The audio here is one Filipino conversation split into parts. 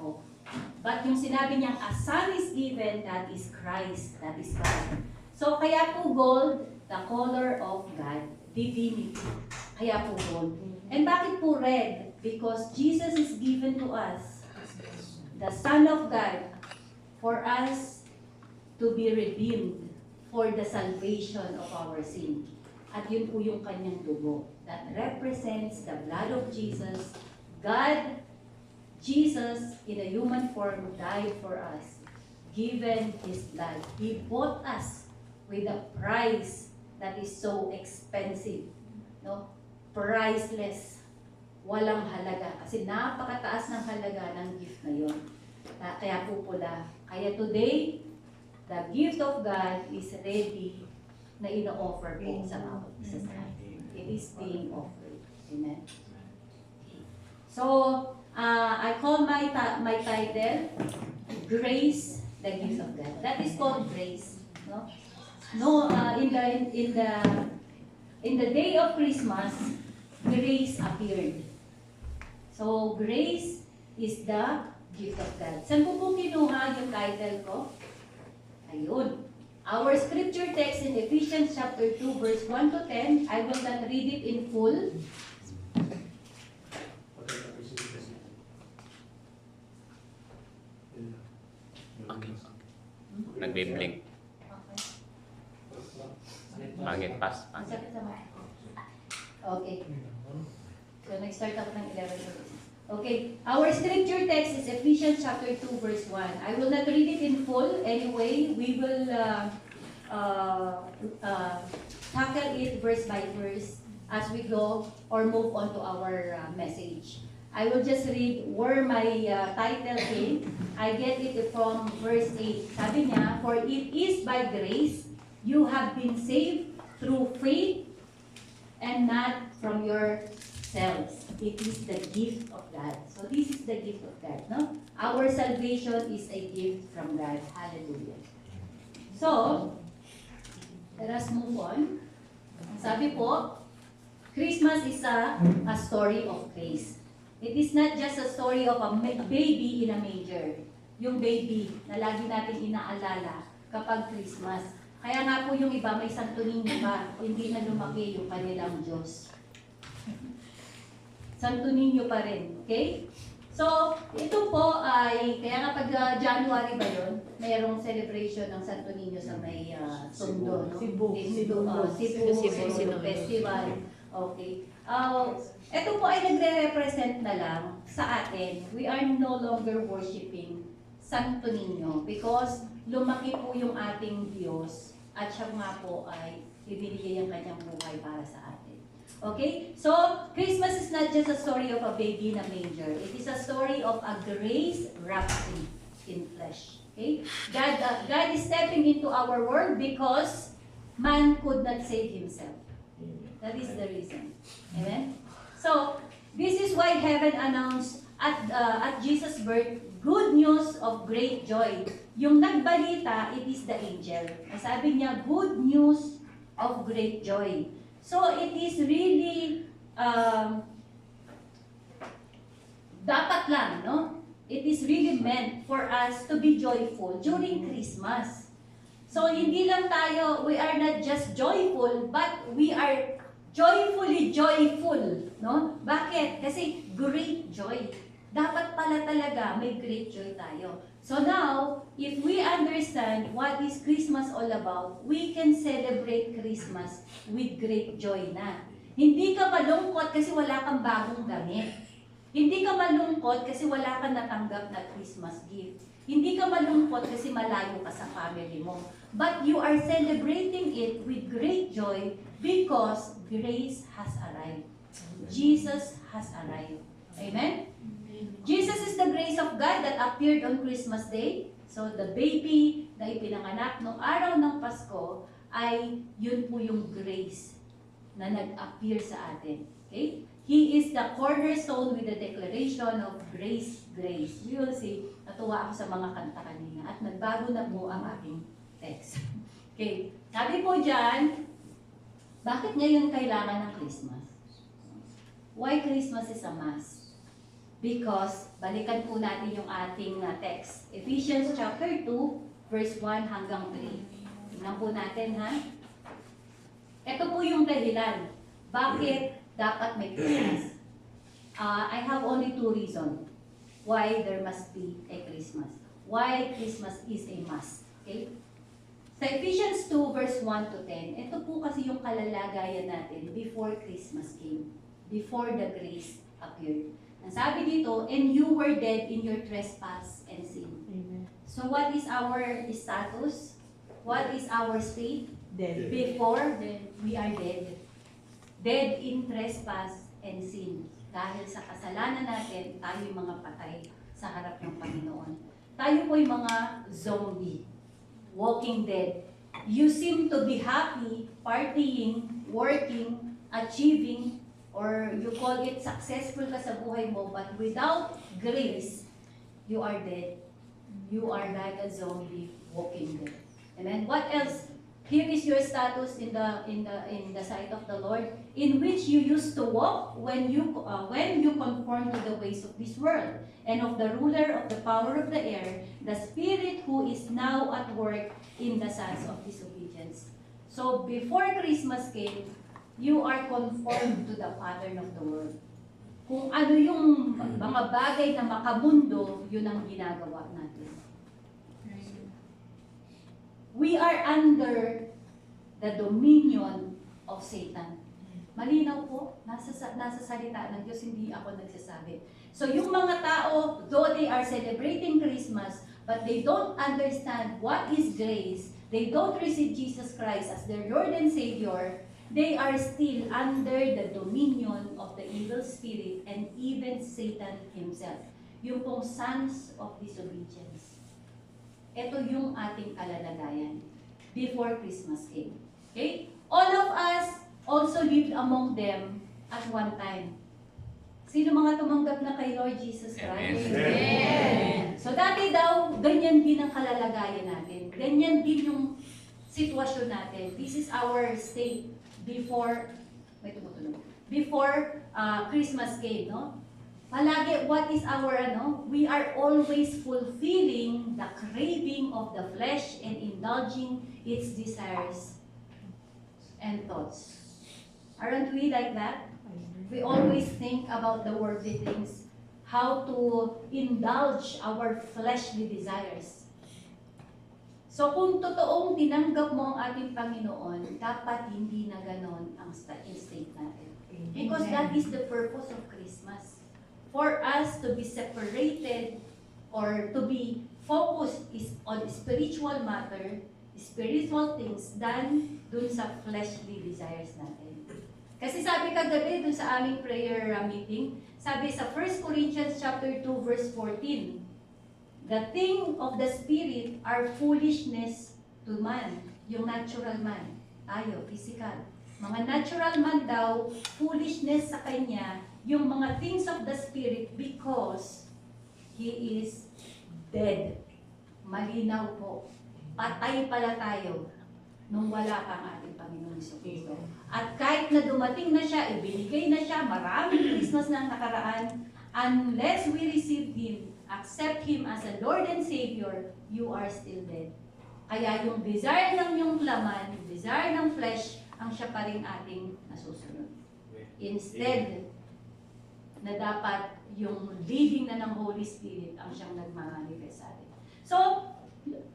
ako. But yung sinabi niyang a son is given, that is Christ, that is God. So kaya po gold, the color of God, divinity. Kaya po gold. And bakit po red? Because Jesus is given to us, the Son of God, for us to be redeemed for the salvation of our sin. At yun po yung kanyang dugo that represents the blood of Jesus. God, Jesus, in a human form, died for us, given His blood. He bought us with a price that is so expensive, no? Priceless, walang halaga. Kasi napakataas ng halaga ng gift na yun. Kaya po pula. Kaya today, the gift of God is ready na ino-offer po sa bawat isa sa atin. It is being offered. Amen? So, I call my title, Grace, the Gift of God. That is called grace. No, in the day of Christmas, grace appeared. So, grace is the gift of God. Saan po kinuha yung title ko? Ayun. Our scripture text in Ephesians chapter 2 verse 1 to 10, I will not read it in full. Okay. Nagbe-blink. Pangit, pass. Masakit sa mga. Okay. So, nag-start ako ng 11 verses. Okay. Our scripture text is Ephesians chapter 2 verse 1. I will not read it in full. Anyway, we will tackle it verse by verse as we go or move on to our message. I will just read where my title came. I get it from verse 8. Sabi niya, for it is by grace you have been saved through faith and not from yourselves. It is the gift of God. So this is the gift of God, no? Our salvation is a gift from God. Hallelujah. So, let us move on. Sabi po, Christmas is a story of grace. It is not just a story of a baby in a manger. Yung baby na lagi natin inaalala kapag Christmas. Kaya nga po yung iba may Santo Niño pa, hindi na lumaki yung kanilang Diyos. Santo Niño pa rin, okay? So, ito po ay, kaya nga pag January ba yun, mayroong celebration ng Santo Niño sa may Tondo, no? Cebu Festival. Okay. Ito po ay nagre-represent na lang sa atin. We are no longer worshiping Santo Niño because lumaki po yung ating Diyos at siya nga po ay ibinigay ang kanyang buhay para sa atin. Okay? So, Christmas is not just a story of a baby in a manger. It is a story of a grace wrapped in flesh. Okay? God is stepping into our world because man could not save himself. That is the reason. Amen? So, this is why heaven announced at Jesus' birth, good news of great joy. Yung nagbalita, it is the angel. Sabi niya, good news of great joy. So, it is really, dapat lang, no? It is really meant for us to be joyful during Christmas. So, hindi lang tayo, we are not just joyful, but we are joyfully joyful, no? Bakit? Kasi great joy. Dapat pala talaga may great joy tayo. So now, if we understand what is Christmas all about, we can celebrate Christmas with great joy na. Hindi ka malungkot kasi wala kang bagong damit. Hindi ka malungkot kasi wala kang natanggap na Christmas gift. Hindi ka malungkot kasi malayo ka sa family mo. But you are celebrating it with great joy because grace has arrived. Jesus has arrived. Amen? Jesus is the grace of God that appeared on Christmas Day. So the baby na ipinanganak noong araw ng Pasko ay yun po yung grace na nag-appear sa atin. Okay? He is the cornerstone with the declaration of grace, grace. We will see, natuwa ako sa mga kanta kanina at nagbago na po ang aking text. Okay. Sabi po dyan, bakit ngayon kailangan ng Christmas? Why Christmas is a mass? Because, balikan po natin yung ating text. Ephesians chapter 2, verse 1 hanggang 3. Tingnan po natin, ha? Ito po yung dahilan. Bakit dapat may Christmas? I have only two reasons why there must be a Christmas. Why Christmas is a must. Okay? Sa Ephesians 2, verse 1 to 10, ito po kasi yung kalalagayan natin before Christmas came. Before the grace appeared. Ang sabi dito, and you were dead in your trespass and sin. Amen. So what is our status? What is our state? Dead. Before, then we are dead. Dead in trespass and sin. Dahil sa kasalanan natin, tayo yung mga patay sa harap ng Panginoon. Tayo po yung mga zombie, walking dead. You seem to be happy, partying, working, achieving, or you call it successful ka sa buhay mo, but without grace, you are dead. You are like a zombie walking dead. Amen. What else? Here is your status in the sight of the Lord, in which you used to walk when you conform to the ways of this world, and of the ruler of the power of the air, the spirit who is now at work in the sons of disobedience. So before Christmas came, you are conformed to the pattern of the world. Kung ano yung mga bagay na makamundo, yun ang ginagawa natin. We are under the dominion of Satan. Malinaw po, nasa salita ng Diyos, hindi ako nagsasabi. So yung mga tao, though they are celebrating Christmas, but they don't understand what is grace, they don't receive Jesus Christ as their Lord and Savior, they are still under the dominion of the evil spirit and even Satan himself. Yung pong sons of disobedience. Ito yung ating kalalagayan before Christmas came. Okay? All of us also lived among them at one time. Sino mga tumanggap na kay Lord Jesus Christ? Amen. So dati daw, ganyan din ang kalalagayan natin. Ganyan din yung sitwasyon natin. This is our state before, before Christmas came, no? Palagi, what is our, we are always fulfilling the craving of the flesh and indulging its desires and thoughts. Aren't we like that? We always think about the worldly things, how to indulge our fleshly desires. So kung totoong tinanggap mo ang ating Panginoon, dapat hindi na ganon ang state natin. Because that is the purpose of Christmas. For us to be separated or to be focused is on spiritual matter, spiritual things, than dun sa fleshly desires natin. Kasi sabi kagabi dun sa aming prayer meeting, sabi sa 1 Corinthians chapter 2 verse 14, the thing of the Spirit are foolishness to man, yung natural man, tayo, physical. Mga natural man daw, foolishness sa kanya, yung mga things of the Spirit because he is dead. Malinaw po. Patay pala tayo nung wala pang ating Panginoon Jesucristo. At kahit na dumating na siya, ibinigay na siya, maraming Christmas na nakaraan, unless we receive Him, accept Him as a Lord and Savior, you are still dead. Kaya yung desire ng yung laman, yung desire ng flesh, ang siya pa rin ating nasusunod. Instead, na dapat yung leading na ng Holy Spirit ang siyang nagmamanifest sa atin. So,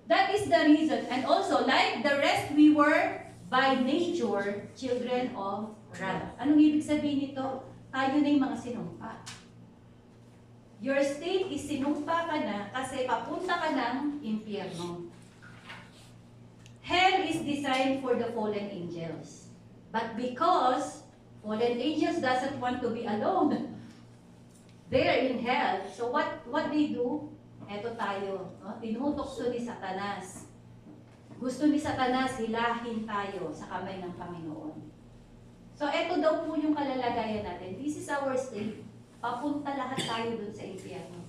that is the reason. And also, like the rest, we were by nature children of wrath. Anong ibig sabihin nito? Tayo na yung mga sinumpa. Your state is sinumpa ka na kasi papunta ka ng impyerno. Hell is designed for the fallen angels. But because fallen angels doesn't want to be alone, they are in hell. So what they do? Eto tayo, no? Tinutokso ni Satanas. Gusto ni Satanas hilahin tayo sa kamay ng Panginoon. So eto daw po yung kalalagayan natin. This is our state. Papunta lahat tayo dun sa impyerno.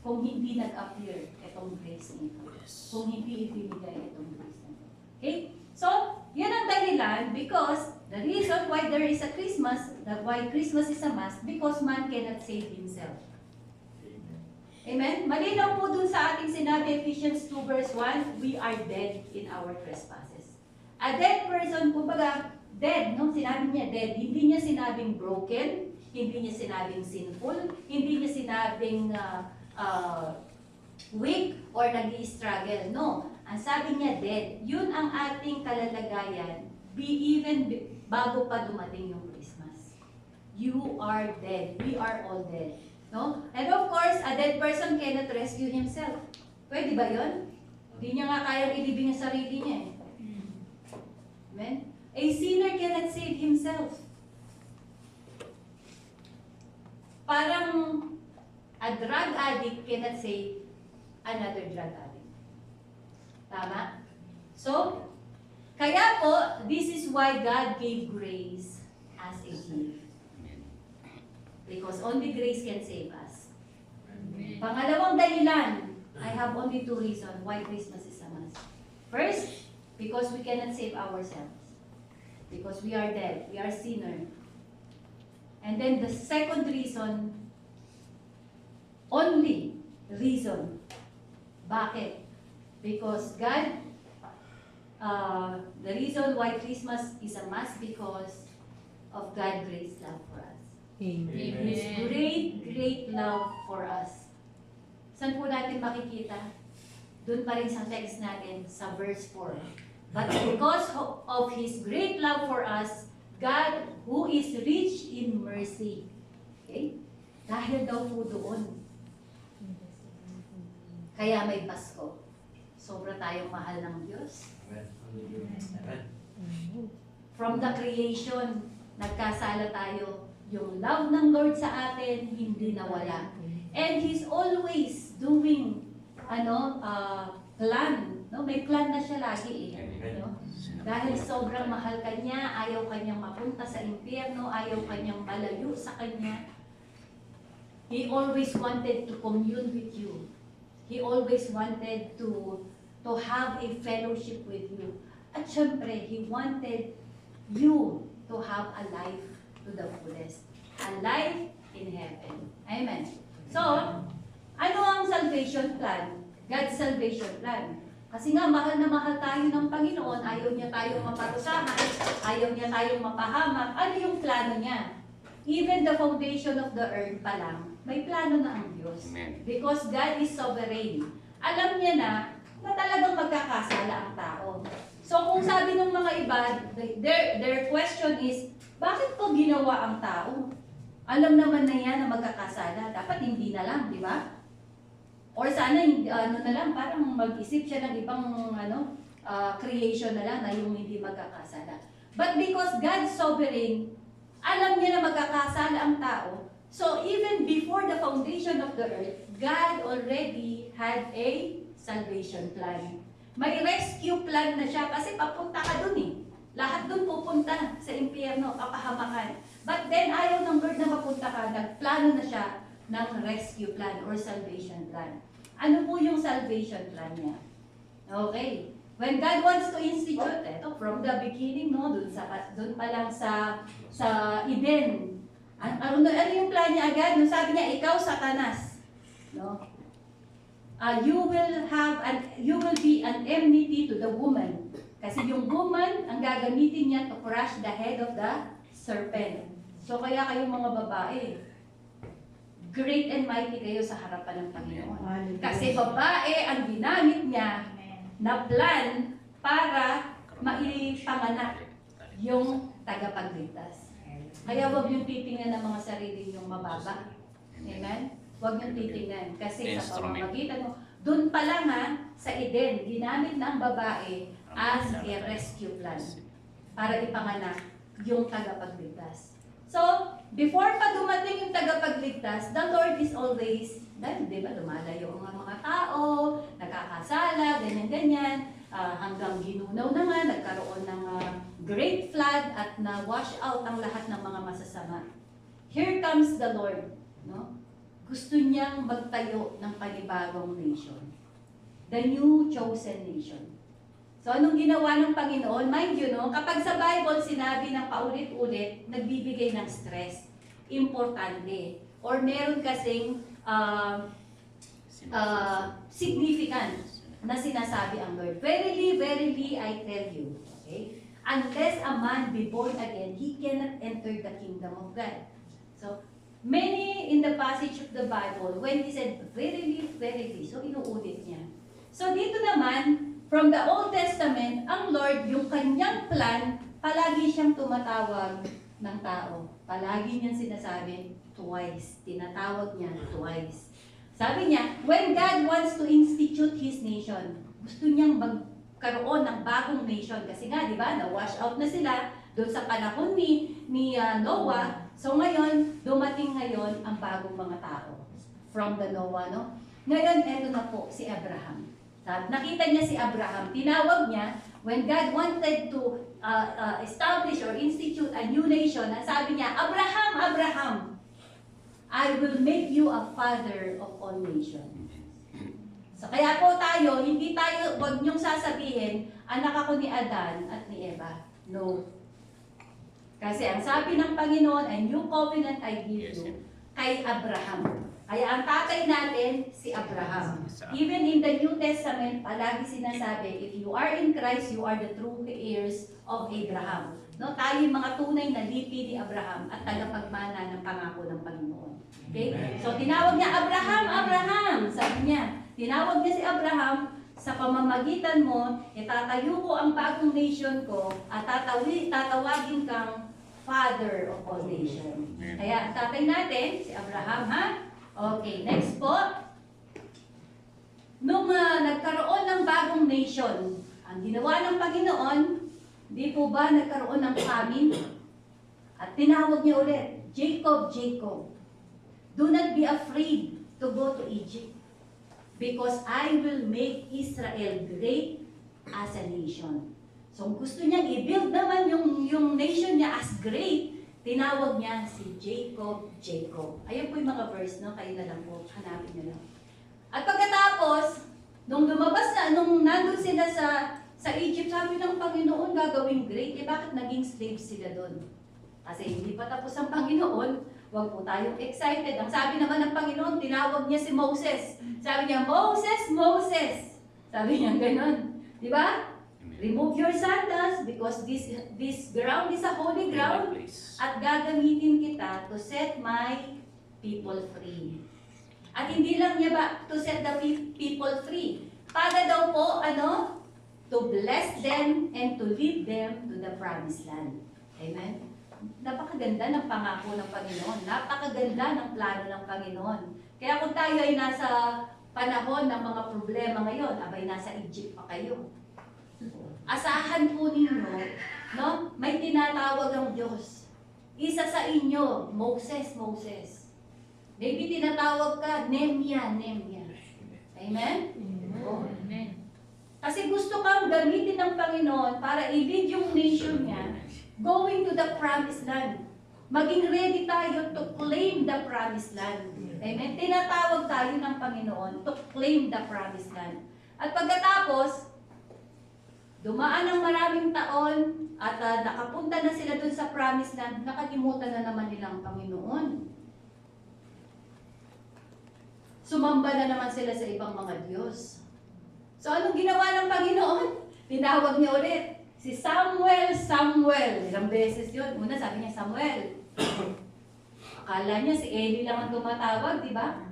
Kung hindi nag-appear itong grace nito. Kung hindi ibinigay itong grace nito. Okay? So, yan ang dahilan because the reason why there is a Christmas, why Christmas is a must, because man cannot save himself. Amen? Malinaw po dun sa ating sinabi, Ephesians 2 verse 1, we are dead in our trespasses. A dead person, kumbaga, dead, no? Sinabi niya dead. Hindi niya sinabing broken, hindi niya sinabing sinful, hindi niya sinabing weak or nag-i-struggle. No. Ang sabi niya dead. Yun ang ating kalalagayan bago pa dumating yung Christmas. You are dead. We are all dead. No? And of course, a dead person cannot rescue himself. Pwede ba yun? Hindi niya nga kayang ilibing ang sarili niya. Amen? A sinner cannot save himself. Parang a drug addict cannot save another drug addict. Tama? So, kaya po, this is why God gave grace as a gift. Because only grace can save us. Pangalawang dahilan, I have only two reasons why Christmas is a must. First, because we cannot save ourselves. Because we are dead, we are sinner. And then the second reason, only reason, bakit? Because God, the reason why Christmas is a must because of God's great love for us. Amen. His great love for us. Saan po natin makikita? Doon pa rin sa text natin, sa verse 4. But because of His great love for us, God, who is rich in mercy. Okay? Dahil daw po doon. Kaya may Pasko. Sobra tayong mahal ng Diyos. From the creation, nagkasala tayo. Yung love ng Lord sa atin, hindi nawala. And He's always doing, plan. No? May plan na siya lagi No? Dahil sobrang mahal ka niya, ayaw kanyang mapunta sa impyerno, ayaw kanyang malayo sa kanya. He always wanted to commune with you. He always wanted to have a fellowship with you. At syempre, He wanted you to have a life to the fullest. A life in heaven. Amen. So, ano ang salvation plan? God's salvation plan. Kasi nga, mahal na mahal tayo ng Panginoon, ayaw niya tayong maparusahan, ayaw niya tayong mapahamak. Ano yung plano niya? Even the foundation of the earth pa lang, may plano na ang Diyos. Amen. Because God is sovereign. Alam niya na talagang magkakasala ang tao. So kung sabi ng mga iba, their question is, bakit po ginawa ang tao? Alam naman na yan na magkakasala. Dapat hindi na lang, di ba? Or sana, na lang, parang mag-isip siya ng ibang creation na lang na yung hindi magkakasala. But because God's sovereign, alam niya na magkakasala ang tao. So even before the foundation of the earth, God already had a salvation plan. May rescue plan na siya kasi papunta ka dun Lahat dun pupunta sa impyerno, kapahamakan. But then ayaw ng Lord na mapunta ka, nagplano na siya ng rescue plan or salvation plan. Ano po yung salvation plan niya? Okay. When God wants to institute, from the beginning, dun pa lang sa Eden. Ano yung plan niya agad? Nung sabi niya, ikaw Satanas. No? You will be an enmity to the woman. Kasi yung woman, ang gagamitin niya to crush the head of the serpent. So kaya kayong mga babae, great and mighty kayo sa harapan ng Panginoon. Kasi babae ang ginamit niya na plan para maipanganak yung tagapagligtas. Kaya huwag niyong titingnan ng mga sarili niyong mababa. Amen? Huwag niyong titingnan. Kasi sa pamamagitan mo, doon pa lang sa Eden, ginamit na ang babae as a rescue plan para ipanganak yung tagapagligtas. So, before pa dumating yung tagapagligtas, the Lord is always, di ba, lumalayo ang mga tao, nagkakasala, ganyan-ganyan, hanggang ginunaw na nga, nagkaroon ng great flood at na-wash out ang lahat ng mga masasama. Here comes the Lord. No? Gusto niyang magtayo ng panibagong nation. The new chosen nation. So, anong ginawa ng Panginoon? Mind you, kapag sa Bible sinabi ng paulit-ulit, nagbibigay ng stress. Importante. Or meron kasing significant na sinasabi ang Lord. Verily, verily, I tell you, okay? Unless a man be born again, he cannot enter the kingdom of God. So, many in the passage of the Bible, when he said, verily, verily, so inuulit niya. So, dito naman, from the Old Testament, ang Lord, yung kanyang plan, palagi siyang tumatawag ng tao. Palagi niyang sinasabi, twice. Tinatawag niya twice. Sabi niya, when God wants to institute His nation, gusto niyang magkaroon ng bagong nation. Kasi nga, di ba, na-wash out na sila doon sa panahon ni Noah. So ngayon, dumating ngayon ang bagong mga tao from the Noah, no? Ngayon, eto na po, si Abraham. Nakita niya si Abraham. Tinawag niya, when God wanted to establish or institute a new nation, sabi niya, Abraham, Abraham, I will make you a father of all nations. So kaya po tayo, wag niyong sasabihin, anak ako ni Adan at ni Eva. No. Kasi ang sabi ng Panginoon, a new covenant I give you kay Abraham. Kaya ang tatay natin, si Abraham. Even in the New Testament, palagi sinasabi, if you are in Christ, you are the true heirs of Abraham. No, tayo yung mga tunay na lipi ni Abraham at tagapagmana ng pangako ng Panginoon. Okay? So tinawag niya, Abraham, Abraham! Sabi niya, tinawag niya si Abraham, sa pamamagitan mo, itatayo ko ang bagong nation ko at tatawagin kang Father of all nations. Kaya ang tatay natin, si Abraham, ha? Okay, next po. Nung nagkaroon ng bagong nation, ang ginawa ng Panginoon, di po ba nagkaroon ng famine? At tinawag niya ulit, Jacob, Jacob, do not be afraid to go to Egypt, because I will make Israel great as a nation. So gusto niyang i-build naman yung nation niya as great, tinawag niya si Jacob, Jacob. Ayun po yung mga verse, no? Kayo na lang po, hanapin niyo lang. At pagkatapos, nung lumabas na, nung nandun sila sa Egypt, sabi ng Panginoon, gagawing great. Eh bakit naging slaves sila doon? Kasi hindi pa tapos ang Panginoon, huwag po tayong excited. Ang sabi naman ng Panginoon, tinawag niya si Moses. Sabi niya, Moses, Moses! Sabi niya gano'n. Di ba? Remove your sandals because this ground is a holy ground at gagamitin kita to set my people free. At hindi lang niya ba to set the people free. Para daw po, to bless them and to lead them to the promised land. Amen? Napakaganda ng pangako ng Panginoon. Napakaganda ng plano ng Panginoon. Kaya kung tayo ay nasa panahon ng mga problema ngayon, abay nasa Egypt pa kayo. Asahan po ninyo, no? May tinatawag ang Diyos. Isa sa inyo, Moses, Moses. Maybe tinatawag ka, Nehemiah, Nehemiah. Amen? Oh. Amen. Kasi gusto kang gamitin ng Panginoon para i-lead yung nation niya going to the promised land. Maging ready tayo to claim the promised land. Amen? Tinatawag tayo ng Panginoon to claim the promised land. At pagkatapos, dumaan ng maraming taon at nakapunta na sila dun sa promised land, nakalimutan na naman nilang Panginoon. Sumamba na naman sila sa ibang mga Diyos. So anong ginawa ng Panginoon? Tinawag niya ulit, si Samuel, Samuel. Ilang beses yun. Una sabi niya, Samuel. Akala niya si Eli lang ang tumatawag, di ba?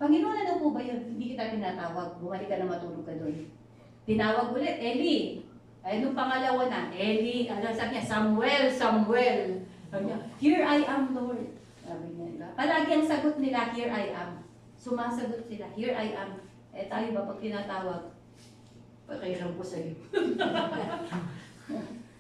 Panginoon, ano po ba yun? Hindi kita tinatawag. Bumalik ka na matulog ka doon. Tinawag ulit, Eli. Ay, nung pangalawa na, Eli, sabi niya, Samuel, Samuel. Sabi niya, here I am, Lord. Sabi niya, diba? Palagi ang sagot nila, here I am. Sumasagot sila, here I am. Eh tayo ba pag tinatawag? Pakiram ko sa'yo.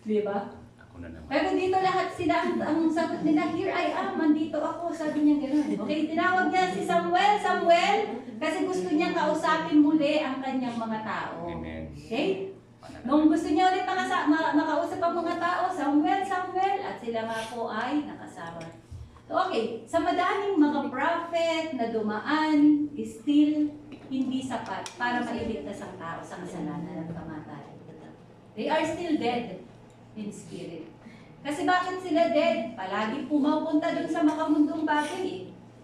Di ba? Ako na naman. Pero dito lahat sila, ang sagot nila, here I am, mandito ako, sabi niya gano'n. Okay, tinawag niya si Samuel, Samuel, kasi gusto niya kausapin muli ang kanyang mga tao. Amen. Okay? Nung gusto niya ulit makausap ang mga tao, Samuel, Samuel, at sila nga po ay nakasama. So, okay, sa madaming mga prophet na dumaan, still hindi sapat para mailigtas ang tao sa kasalanan at kamatayan. They are still dead in spirit. Kasi bakit sila dead? Palagi pumapunta dun sa makamundong bagay eh.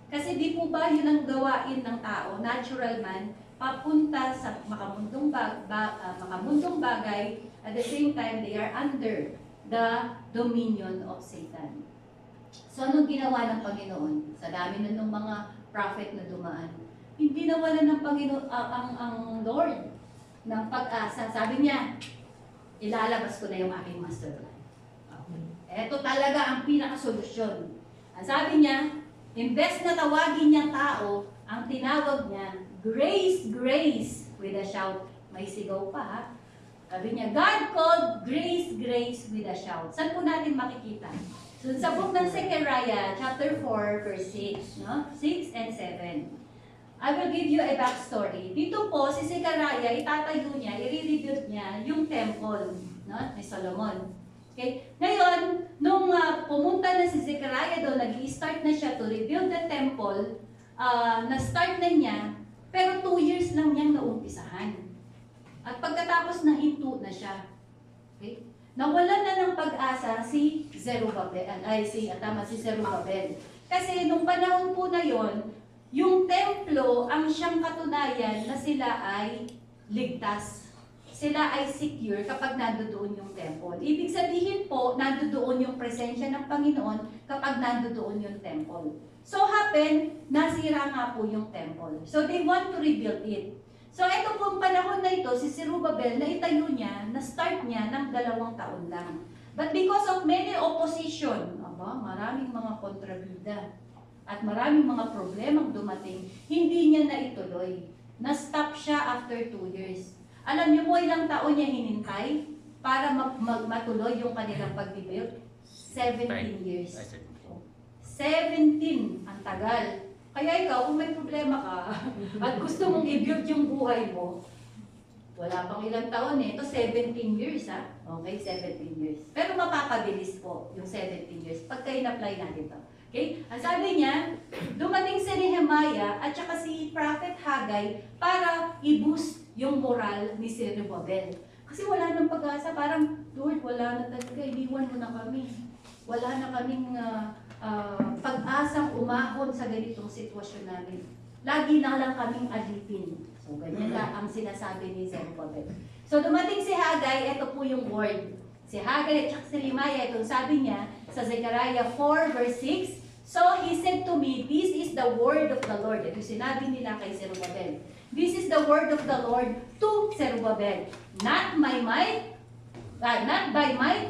Kasi di po ba yun ang gawain ng tao, natural man, papunta sa makamundong bagay, at the same time, they are under the dominion of Satan. So, anong ginawa ng Panginoon? Sa dami na ng mga prophet na dumaan, hindi nawala ng Panginoon ang Lord ng pag-asa. Sabi niya, ilalabas ko na yung aking master plan. Ito talaga ang pinakasolusyon. Ang sabi niya, imbes na tawagin niyang tao, ang tinawag niya, grace, grace, with a shout. May sigaw pa ha. Sabi niya, God called grace, grace, with a shout. Saan po natin makikita? So, sa book ng Zechariah, chapter 4, verse 6, no? 6 and 7. I will give you a backstory. Dito po, si Zechariah, itatayo niya, i-rebuild niya yung temple, no? Ni Solomon. Okay? Ngayon, nung pumunta na si Zechariah doon, nag-i-start na siya to rebuild the temple, na-start na niya, pero 2 years lang niyang naumpisahan. At pagkatapos nahinto na siya. Okay? Nawalan na ng pag-asa si Zerubbabel, si Zerubbabel. Kasi nung panahon po na yon, yung templo ang siyang katunayan na sila ay ligtas. Sila ay secure kapag nandoon yung temple. Ibig sabihin po, nandoon yung presensya ng Panginoon kapag nandoon yung temple. So happen, nasira nga po yung temple. So they want to rebuild it. So ito pong panahon na ito, si Zerubbabel, na itayo niya, na-start niya ng 2 taon lang. But because of many opposition, maraming mga kontrabida, at maraming mga problemang dumating, hindi niya na ituloy. Na-stop siya after 2 years. Alam niyo po ilang taon niya hinintay para matuloy yung kanilang pag-build? 17 years. 17 ang tagal. Kaya ikaw, kung may problema ka at gusto mong i-build yung buhay mo, wala pang ilang taon eh. Ito 17 years ha. Okay, 17 years. Pero mapapabilis po yung 17 years pagka in-apply natin ito. Okay? Ang sabi niya, dumating si Nehemiah at saka si Prophet Haggai para i-boost yung moral ni Zerubbabel. Kasi wala nang pag-asa, parang, Lord, wala na talaga, iniwan mo na kami. Wala na kaming pag-asang umahon sa ganitong sitwasyon namin. Lagi na lang kaming alipin. So, ganyan lang ang sinasabi ni Zerubbabel. So, dumating si Haggai, ito po yung word. Si Haggai at si Nehemiah, ito sabi niya sa Zechariah 4 verse 6, so he said to me, this is the word of the Lord. Ito sinabi nila kay Zerubbabel. This is the word of the Lord to Zerubbabel. Not by might,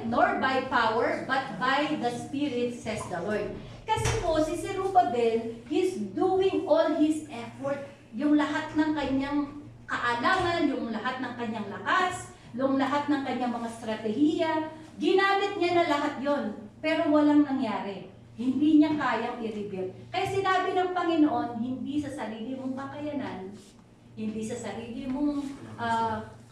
nor by power, but by the Spirit, says the Lord. Kasi po, si Zerubbabel, he's doing all his effort. Yung lahat ng kanyang kaalaman, yung lahat ng kanyang lakas, yung lahat ng kanyang mga strategiya, ginamit niya na lahat yon, pero walang nangyari. Hindi niya kayang i-rebuild. Kaya sinabi ng Panginoon, hindi sa sarili mong kakayanan, hindi sa sarili mong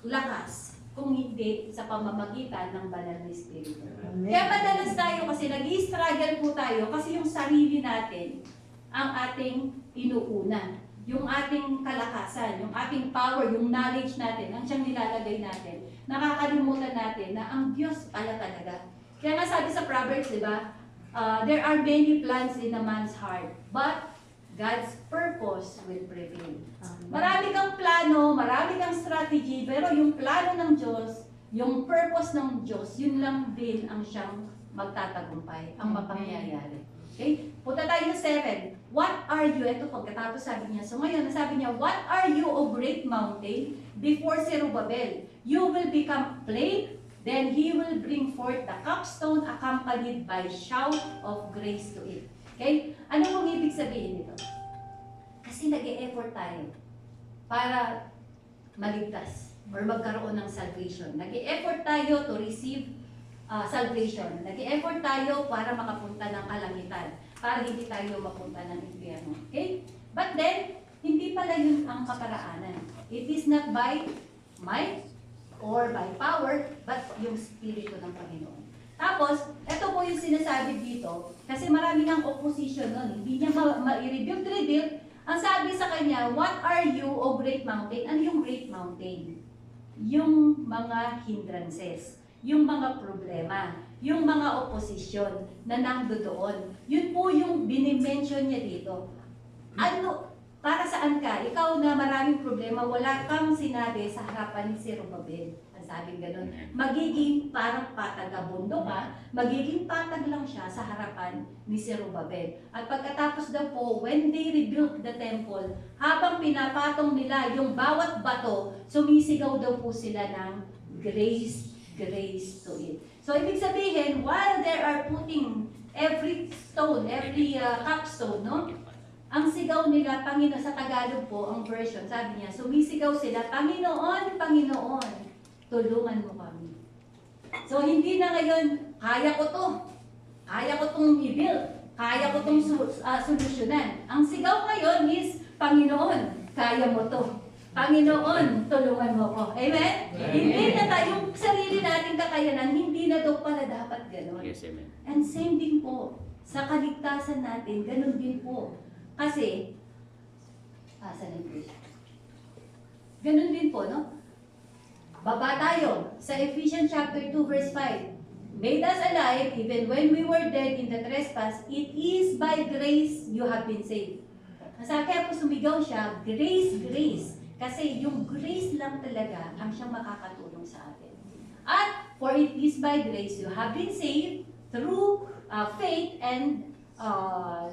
lakas, kung hindi sa pamamagitan ng banal na Espiritu. Kaya madalas tayo kasi nag-i-struggle po tayo kasi yung sarili natin ang ating inuuna. Yung ating kalakasan, yung ating power, yung knowledge natin, ang siyang nilalagay natin. Nakakalimutan natin na ang Diyos pala talaga. Kaya nga sabi sa Proverbs, di ba? There are many plans in a man's heart, but God's purpose will prevail. Marami kang plano, marami kang strategy, pero yung plano ng Diyos, yung purpose ng Diyos, yun lang din ang siyang magtatagumpay, ang mapangyayari. Okay? Punta tayo sa 7. What are you? Ito pagkatapos sabi niya. So ngayon, sabi niya, what are you, O great mountain, before Zerubbabel? You will become plain, then he will bring forth the capstone accompanied by shout of grace to it. Okay? Ano pong ibig sabihin nito? Kasi nag-e-effort tayo para maligtas or magkaroon ng salvation. Nag-e-effort tayo to receive salvation. Nag-e-effort tayo para makapunta ng kalangitan, para hindi tayo mapunta ng impyerno. Okay? But then, hindi pala yun ang kaparaanan. It is not by might or by power, but yung Espiritu ng Panginoon. Tapos, ito po yung sinasabi dito, kasi marami ng opposition nun, hindi niya ma-rebuild. Ang sabi sa kanya, what are you, O great mountain? Ano yung great mountain? Yung mga hindrances, yung mga problema, yung mga opposition na nandoon. Yun po yung binimension niya dito. Ano, para saan ka? Ikaw na maraming problema, wala kang sinabi sa harapan ni Zerubabel. Ang sabing ganun. Magiging parang patagabundo ka, magiging patag lang siya sa harapan ni Zerubabel. At pagkatapos daw po, when they rebuilt the temple, habang pinapatong nila yung bawat bato, sumisigaw daw po sila ng grace, grace to it. So, ibig sabihin, while they are putting every stone, every capstone, no? Ang sigaw nila, Panginoon, sa Tagalog po, ang version, sabi niya, sumisigaw sila, Panginoon, Panginoon, tulungan mo kami. So, hindi na ngayon, kaya ko to. Kaya ko tong i-build. Kaya ko tong solusyonan. Ang sigaw ngayon is, Panginoon, kaya mo to. Panginoon, tulungan mo ko. Amen? Hindi na tayo, yung sarili nating kakayanan, hindi na daw pala dapat gano'n. Yes, amen. And same din po, sa kaligtasan natin, ganun din po. Kasi, saan yung preach? Ganun din po, no? Baba tayo sa Ephesians chapter 2 verse 5. Made us alive even when we were dead in the trespass, it is by grace you have been saved. Kaya po sumigaw siya, grace, grace. Kasi yung grace lang talaga ang siyang makakatulong sa atin. At for it is by grace you have been saved through faith, and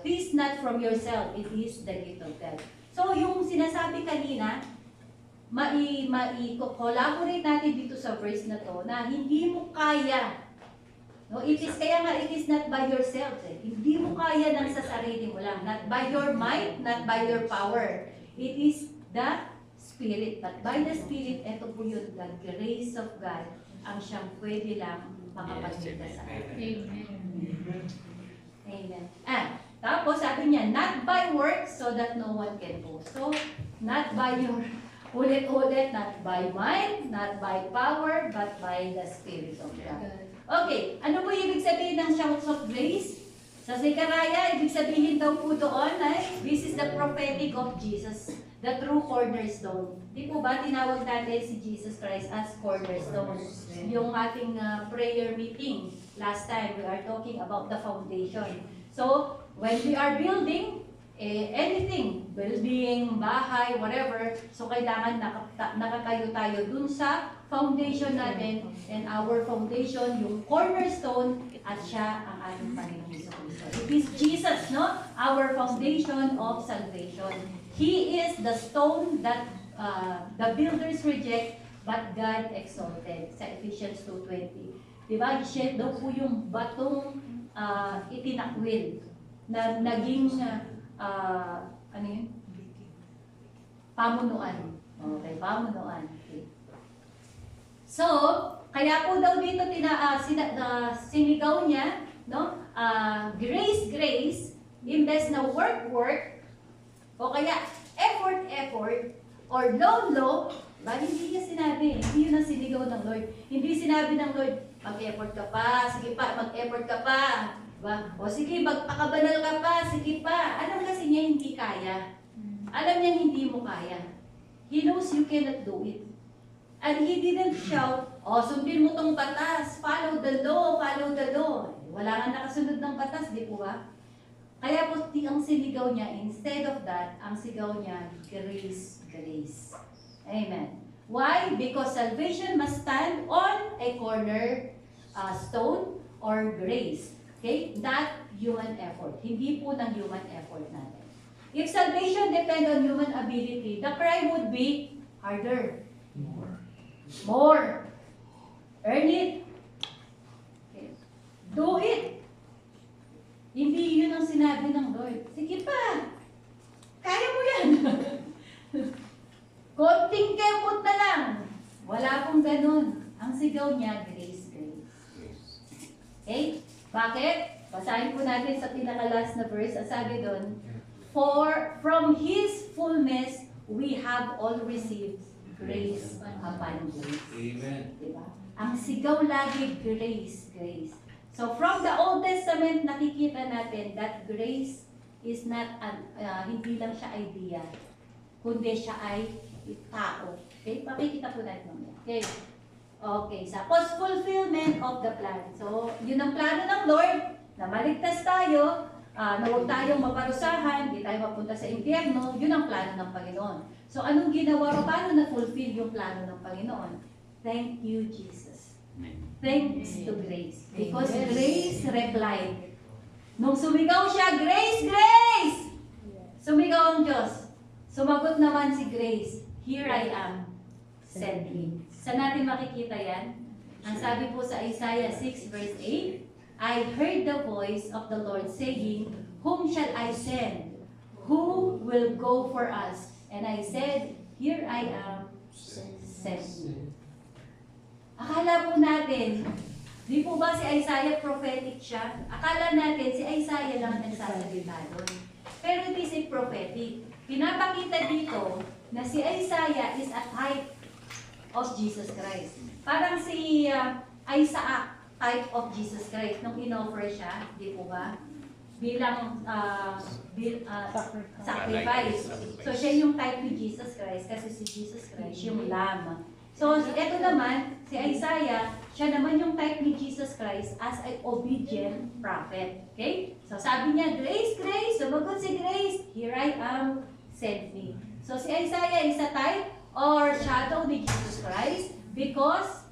this not from yourself, it is the gift of God. So yung sinasabi kanina, mai-collaborate natin dito sa verse na to, na hindi mo kaya. No, kaya nga, it is not by yourself. Hindi mo kaya ng sa sarili mo lang. Not by your might, not by your power. It is the Spirit. But by the Spirit, ito po yun, the grace of God, ang siyang pwede lang makapagligtas sa atin. Amen. Amen. Tapos sabi niya, not by works so that no one can boast. So, not by your, ulit-ulit, not by mind, not by power, but by the Spirit of God. Okay, ano po ibig sabihin ng shouts of grace? Sa Zechariah, ibig sabihin daw po doon ay, this is the prophetic of Jesus, the true cornerstone. Di po ba tinawag natin si Jesus Christ as cornerstone? Yung ating prayer meeting last time, we are talking about the foundation. So, when we are building anything, building, bahay, whatever, so kailangan nakatayo tayo dun sa foundation natin, and our foundation, yung cornerstone, at siya ang ating Panginoong Jesucristo. It is Jesus, no? Our foundation of salvation. He is the stone that the builders reject, but God exalted. Sa Ephesians 2:20. Diba? Siya daw po yung batong itinakwil na naging ano yun? Pamunuan. Okay, pamunuan. Okay. So, kaya po daw dito sinigaw niya, no? Grace, grace, imbes na work, work, o kaya effort, effort, or low, low, ba? Hindi niya sinabi. Hindi yun ang sinigaw ng Lord. Hindi sinabi ng Lord, mag-effort ka pa, sige pa, mag-effort ka pa. Diba? O sige, magpakabanal ka pa, sige pa. Alam kasi niya hindi kaya. Alam niya hindi mo kaya. He knows you cannot do it. And He didn't shout, sundin mo tong batas, follow the law, follow the law. Wala nga nakasunod ng batas, di po ba? Kaya po ang sinigaw niya, instead of that, ang sigaw niya, grace, grace. Amen. Why? Because salvation must stand on a corner stone or grace. Okay? Not human effort. Hindi po ng human effort natin. If salvation depend on human ability, the cry would be harder. More. Earn it. Okay. Do it. Hindi yun ang sinabi ng Lord. Sige pa. Kaya mo yan. Konting kempot na lang. Wala pong ganun. Ang sigaw niya, grace, grace. Okay? Bakit? Basahin po natin sa pinaka-last na verse. Ang sabi doon, for from His fullness we have all received grace upon grace. Amen. Diba? Ang sigaw lagi, grace, grace. So from the Old Testament, nakikita natin that grace is not, hindi lang siya idea, kundi siya ay tao. Okay? Pakikita po natin mamaya. Okay. Okay. Sa post-fulfillment of the plan. So, yun ang plano ng Lord, na maligtas tayo, na huwag tayong maparusahan, hindi tayo mapunta sa impyerno, yun ang plano ng Panginoon. So anong ginawa ko? Paano na-fulfill yung plano ng Panginoon? Thank you, Jesus. Thanks to grace. Because grace replied. Nung sumigaw siya, Grace! Grace! Sumigaw ang Diyos. Sumagot naman si Grace, Here I am, send me. Saan natin makikita yan? Ang sabi po sa Isaiah 6 verse 8, I heard the voice of the Lord saying, Whom shall I send? Who will go for us? And I said, Here I am, send me. Akala po natin, di po ba si Isaiah prophetic siya? Akala natin si Isaiah lang nagsasalita doon. Pero it is a prophetic. Pinapakita dito na si Isaiah is a type of Jesus Christ. Parang si Isaac, type of Jesus Christ. Nung in-offer siya, di po ba? Bilang sacrifice. So siya yung type ni Jesus Christ kasi si Jesus Christ yung lamb. So ito naman, si Isaiah, siya naman yung type ni Jesus Christ as an obedient prophet. Okay? So sabi niya, Grace, Grace, sumagot si Grace, Here I am, send me. So si Isaiah is a type or shadow ni Jesus Christ because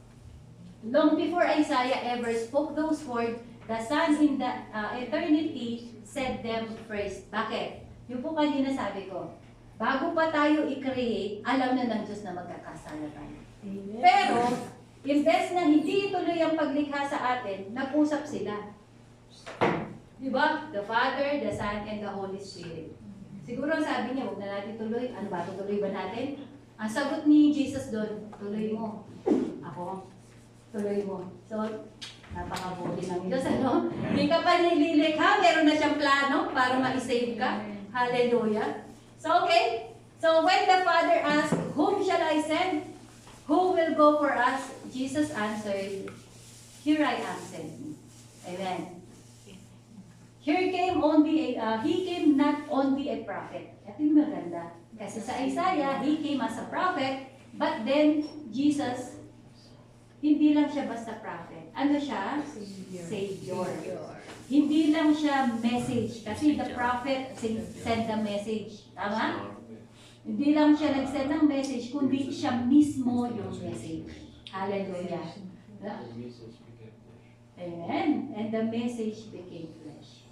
long before Isaiah ever spoke those words, the Son in the eternity said them first. Bakit? Yung po kanina sabi ko, bago pa tayo i-create, alam na ng Diyos na magkakasala tayo. Pero, imbes na hindi ituloy ang paglikha sa atin, nag-usap sila. Diba? The Father, the Son, and the Holy Spirit. Siguro ang sabi niya, huwag na natin tuloy. Ano ba? Tuloy ba natin? Ang sagot ni Jesus doon, tuloy mo. Ako, tuloy mo. So, napakabuti ng Diyos, ano? Hindi ka pa nililikha, meron na siyang plano para ma-save ka. Hallelujah. So, okay. So, when the Father asked, whom shall I send? Who will go for us? Jesus answered, Here I am, send me. Amen. He came not only a prophet. Ito yung maganda. Kasi sa Isaiah, he came as a prophet, but then Jesus, hindi lang siya basta prophet. Ano siya? Savior. Hindi lang siya message. Kasi the prophet send the message. Tama? Hindi lang siya nag-send ng message, kundi siya mismo yung message. Hallelujah. Amen. And the message became flesh.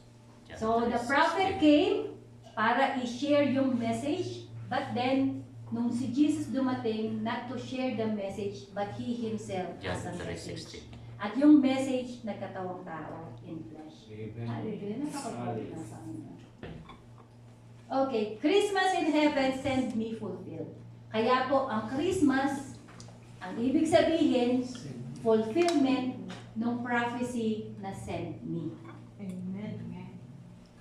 So the prophet came para i-share yung message, but then, nung si Jesus dumating, not to share the message, but He Himself as a message. At yung message, nagkatawang tao in flesh. Hallelujah. Napakabuti ng Panginoon. Okay, Christmas in heaven, send me fulfilled. Kaya po, ang Christmas, ang ibig sabihin, fulfillment ng prophecy na send me. Amen.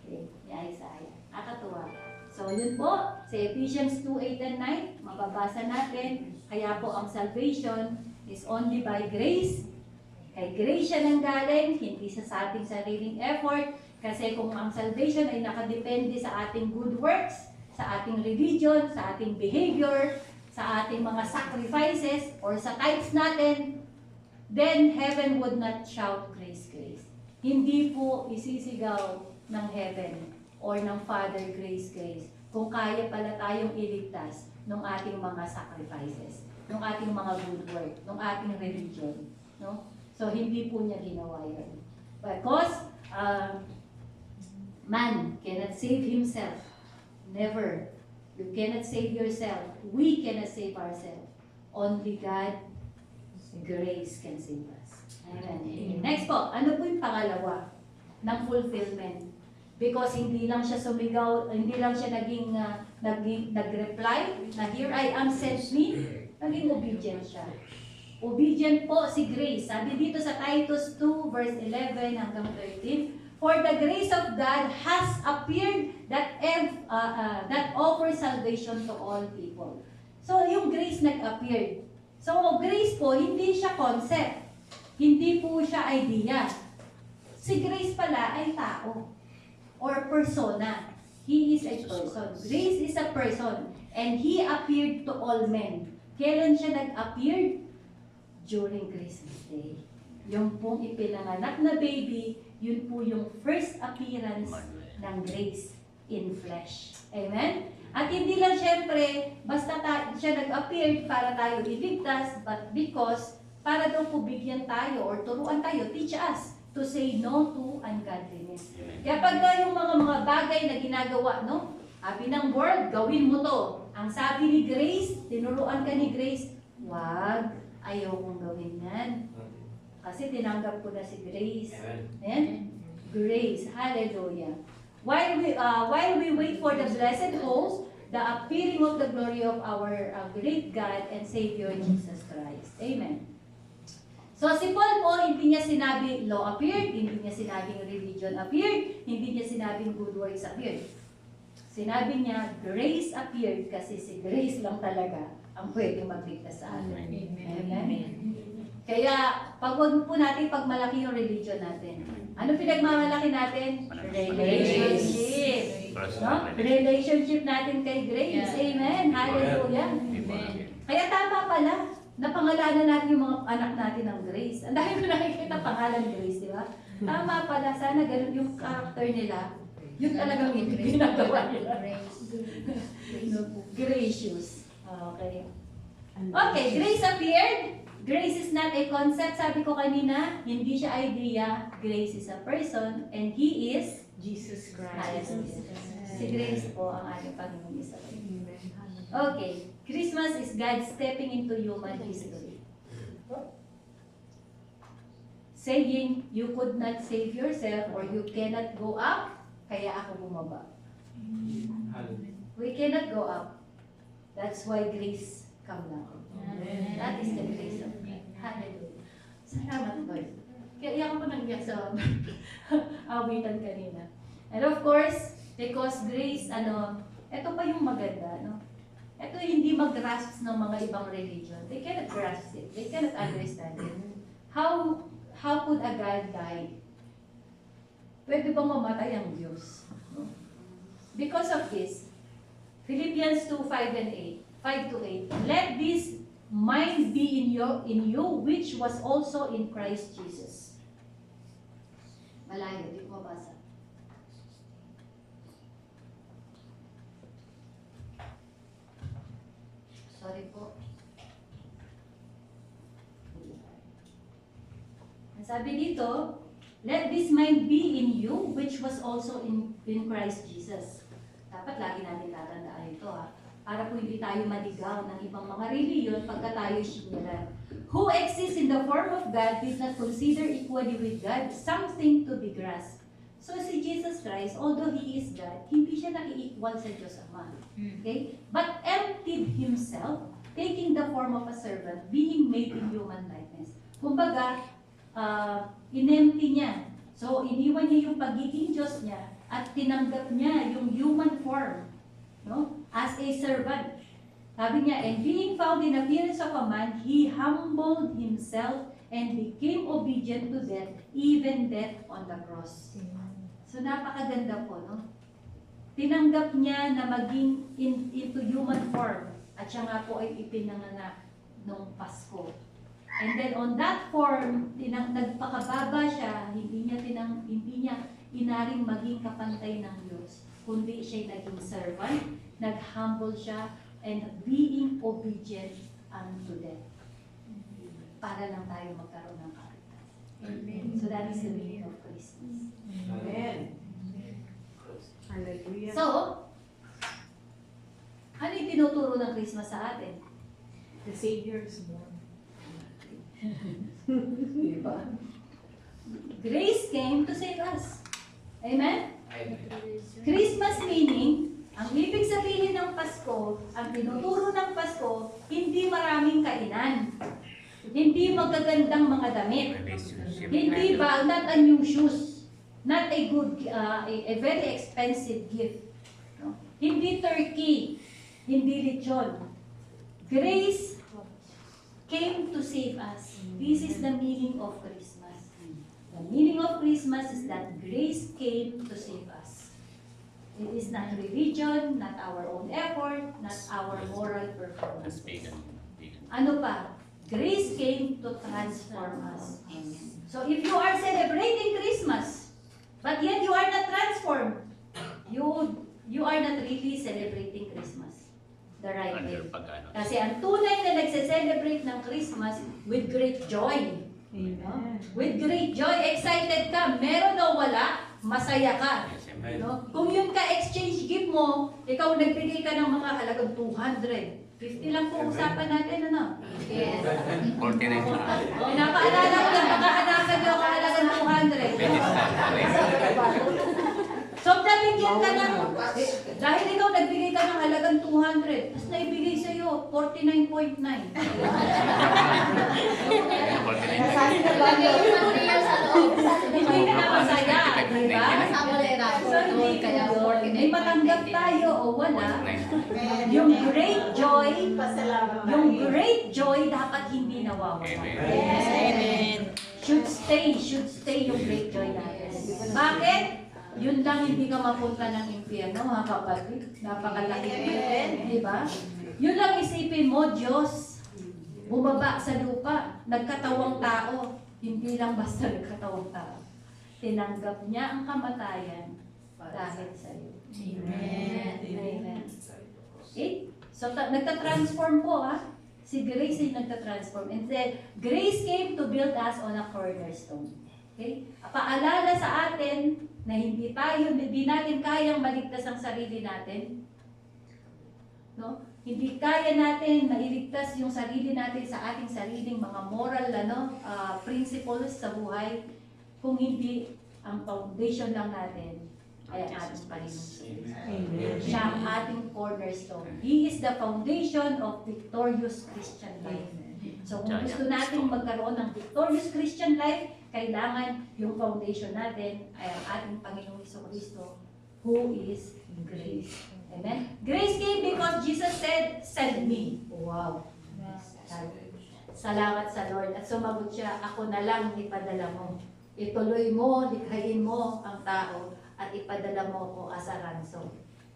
Okay, ni Isaiah. Nakakatuwa. So, yun po, sa Ephesians 2:8 and 9, mababasa natin, kaya po ang salvation is only by grace. Kay grace siya nang galing, hindi sa ating sariling effort, kasi kung ang salvation ay nakadepende sa ating good works, sa ating religion, sa ating behavior, sa ating mga sacrifices, or sa tithes natin, then heaven would not shout grace, grace. Hindi po isisigaw ng heaven or ng Father grace, grace kung kaya pala tayong iligtas ng ating mga sacrifices, ng ating mga good work, ng ating religion. No? So, hindi po niya ginawa yun. Because, man cannot save himself. Never. You cannot save yourself. We cannot save ourselves. Only God, grace can save us. Amen. Next po, ano po yung pangalawa ng fulfillment? Because hindi lang siya sumigaw, hindi lang siya nag-reply na here I am, send me. Naging obedient siya. Obedient po si Grace. Sabi dito sa Titus 2 verse 11 hanggang 13, for the grace of God has appeared that offers salvation to all people. So yung grace nag-appeared. So grace po, hindi siya concept. Hindi po siya idea. Si Grace pala ay tao or persona. He is a person. Grace is a person. And He appeared to all men. Kailan siya nag-appear? During Christmas Day. Yung pong ipinanganak na baby, yun po yung first appearance ng grace in flesh. Amen? At hindi lang syempre, basta siya nag-appear para tayo iligtas, but because para daw po bigyan tayo or turuan tayo, teach us to say no to ungodliness. Kaya pag yung mga bagay na ginagawa, no? Sabi ng word, gawin mo to. Ang sabi ni Grace, tinuruan ka ni Grace, wag, ayaw kong gawin yan. Kasi tinanggap ko na si Grace. Amen? Grace, hallelujah. While we wait for the blessed hope, the appearing of the glory of our great God and Savior Jesus Christ. Amen. So si Paul po, hindi niya sinabi law appeared, hindi niya sinabing religion appeared, hindi niya sinabing good works appeared. Sinabi niya, grace appeared kasi si grace lang talaga ang pwedeng magligtas sa atin. Amen. Kaya, pag wag po natin pagmalaki yung religion natin. Ano pinagmamalaki natin? Relationship. No? Relationship natin kay Grace. Amen. Hallelujah. Kaya tama pala, napangalanan natin yung mga anak natin ng Grace. Ang dahil mo nakikita pangalan Grace, di ba? Tama pala, sana ganun yung character nila. Yung talagang ginagawa nila. Gracious. Okay. Okay, grace appeared. Grace is not a concept. Sabi ko kanina, hindi siya idea. Grace is a person and He is Jesus Christ. Hallelujah. Si Grace po ang ating Panginoon isa. Okay, Christmas is God stepping into human history. Saying, you could not save yourself or you cannot go up, kaya ako bumaba. We cannot go up. That's why grace come down. That is the grace of God. Hallelujah. Salamat, Lord. Kaya iyak ko nang iyak sa awitan kanina. And of course, because grace, ito pa yung maganda, no? Ito hindi mag-grasp ng mga ibang religion. They cannot grasp it. They cannot understand it. How could a God die? Pwede bang mamatay ang Diyos? No? Because of this, Philippians 2:5 and 8, 5 to 8. Let this mind be in you, which was also in Christ Jesus. Malayo, di ko mabasa. Sorry po. Ang sabi dito, let this mind be in you, which was also in Christ Jesus. Dapat lagi natin tatandaan ito para po hindi tayo maligaw ng ibang mga reliyon pagka tayo sinilan. Who exists in the form of God did not consider equality with God something to be grasped. So si Jesus Christ, although He is God, hindi siya naki-equal sa Diyos Ama. Okay? But emptied Himself, taking the form of a servant, being made in human likeness. Kumbaga, in-empty niya. So, iniwan niya yung pagiging Diyos niya at tinanggap niya yung human form, no? As a servant. Sabi niya, and being found in appearance of a man, He humbled Himself and became obedient to death, even death on the cross. So, napakaganda po, no? Tinanggap niya na maging into human form at siya nga po ay ipinanganak noong Pasko. And then on that form, nagpakababa siya, hindi niya inaring maging kapantay ng Diyos, kundi siya naging servant, nag-humble siya, and being obedient unto death. Para lang tayo magkaroon ng kaligtasan. Amen. So that is the meaning of Christmas. Amen. Hallelujah. So, ano yung tinuturo ng Christmas sa atin? The Savior is born. Diba? Grace came to save us. Amen? Christmas meaning, ang ibig sabihin ng Pasko, ang tinuturo ng Pasko, hindi maraming kainan. Hindi magagandang mga damit. Hindi ba, not a new shoes. Not a good, a very expensive gift. No? Hindi turkey. Hindi lechon. Grace came to save us. This is the meaning of Christmas. The meaning of Christmas is that grace came to save us. It is not religion, not our own effort, not our moral performance. Ano pa? Grace came to transform us. So if you are celebrating Christmas, but yet you are not transformed, you are not really celebrating Christmas the right way. Under pag-ano. Kasi ang tunay na nagse-celebrate ng Christmas with great joy. Amen. With great joy, excited ka, meron o wala, masaya ka. Yes, amen. No? Kung yun ka exchange gift mo, ikaw nagbigay ka ng mga halagang 200. 50 lang po usapan natin, ano? Yes. 49 pa. Pinapaalala ko lang, baka hanakan nyo ang halagang 200. Pwede sa So, nabigyan ka ng, dahil ikaw nagbigay ka ng halagang 200, tapos naibigay sa'yo 49.9. Nasali na ba yun? Hindi ka na masaya, di ba? So, hindi Kaya ko yun. May matanggap tayo o wala. Yung great joy dapat hindi nawawala. Amen. Should stay yung great joy natin. Bakit? Yun lang hindi ka mapunta ng impyerno, mga kapatid. Napakalaki yun, di ba? Yun lang isipin mo, Diyos, bumaba sa lupa, nagkatawang tao, hindi lang basta nagkatawang tao. Tinanggap niya ang kamatayan dahil sa iyo. Amen. Amen. Okay? So, nagtatransform po, ha? Si Grace ay nagtatransform. And then, Grace came to build us on a cornerstone. Okay? Paalala sa atin na hindi natin kayang maligtas ang sarili natin. No? Hindi kaya natin mailigtas yung sarili natin sa ating sariling mga moral principles sa buhay kung hindi ang foundation lang natin ay ang ating Panginoon. Amen. Siya ang ating cornerstone. He is the foundation of victorious Christian life. So kung gusto natin magkaroon ng victorious Christian life, kailangan yung foundation natin ay ang ating Panginoong Jesucristo, who is grace. Amen? Grace came because Jesus said, "Send me." Wow. Salamat sa Lord. At sumagot siya, "Ako na lang ipadala mo. Ituloy mo, likhain mo ang tao at ipadala mo ko as a ransom."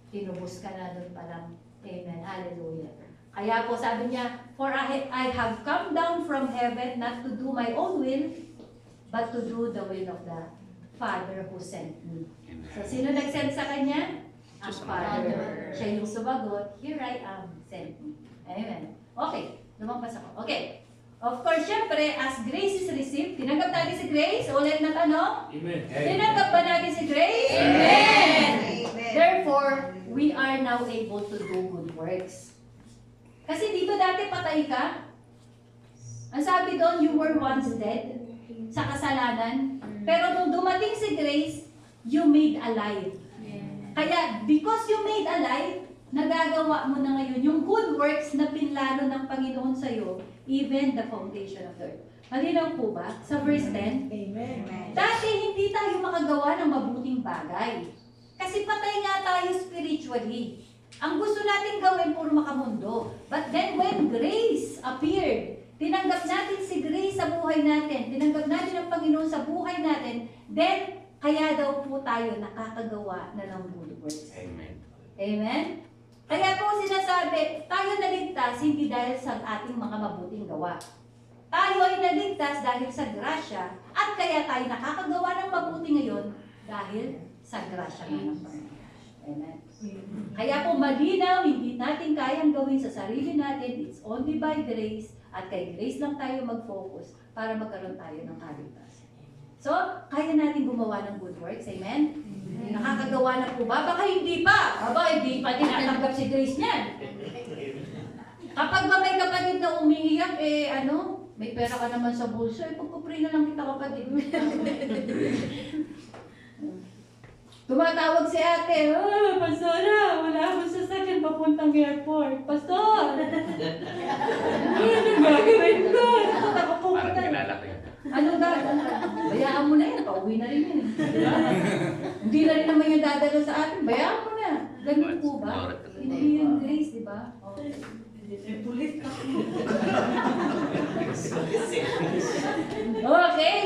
Tinubos ka na doon pa lang. Amen. Hallelujah. Kaya po sabi niya, "For I have come down from heaven not to do my own will, but to do the will of the Father who sent me." So, sino nag-send sa kanya? Ang Father. Siya yung sumagot, "Here I am, send me." Amen. Okay, lumampas ako. Okay. Of course, syempre, as grace is received, tinanggap natin si Grace. Ulit na tanong. Amen. Tinanggap ba natin si Grace? Amen. Therefore, we are now able to do good works. Kasi di ba dati patay ka? Ang sabi doon, you were once dead sa kasalanan. Pero nung dumating si Grace, you made alive. Kaya, because you made alive, nagagawa mo na ngayon yung good works na pinlano ng Panginoon sa'yo, even the foundation of the earth. Malinaw po ba? Sa verse 10, Amen. dati hindi tayo makagawa ng mabuting bagay. Kasi patay nga tayo spiritually. Ang gusto natin gawin, puro makamundo. But then when grace appeared, tinanggap natin si Grace sa buhay natin, tinanggap natin ang Panginoon sa buhay natin, then kaya daw po tayo nakakagawa na ng good works. Amen. Amen? Kaya po sinasabi, tayo naligtas hindi dahil sa ating mga mabuting gawa. Tayo ay naligtas dahil sa grasya at kaya tayo nakakagawa ng mabuti ngayon dahil sa grasya ng Panginoon. Amen? Kaya po malinaw, hindi natin kayang gawin sa sarili natin, it's only by grace at kay grace lang tayo mag-focus para magkaroon tayo ng kaligtasan. So, kaya natin gumawa ng good works, amen? Nakakagawa na po ba? Baka hindi pa. Hindi pa tinatanggap si Grace niyan. Kapag ba may kapatid na umiiyak, may pera ka naman sa bulso, pagpupray na lang kita kapatid. Tumatawag si ate, Pastora, wala akong sasakyan papuntang airport. Pastor! Ano gagawin ko? Ako po Parang kilala ko yun. ano ba? Bayaan mo na yan, pauwi na rin yan. Diba? Hindi na rin naman yung dadalo sa atin, bayaan mo na. Ganun po ba? Hindi yung grace, di ba? Okay. Okay.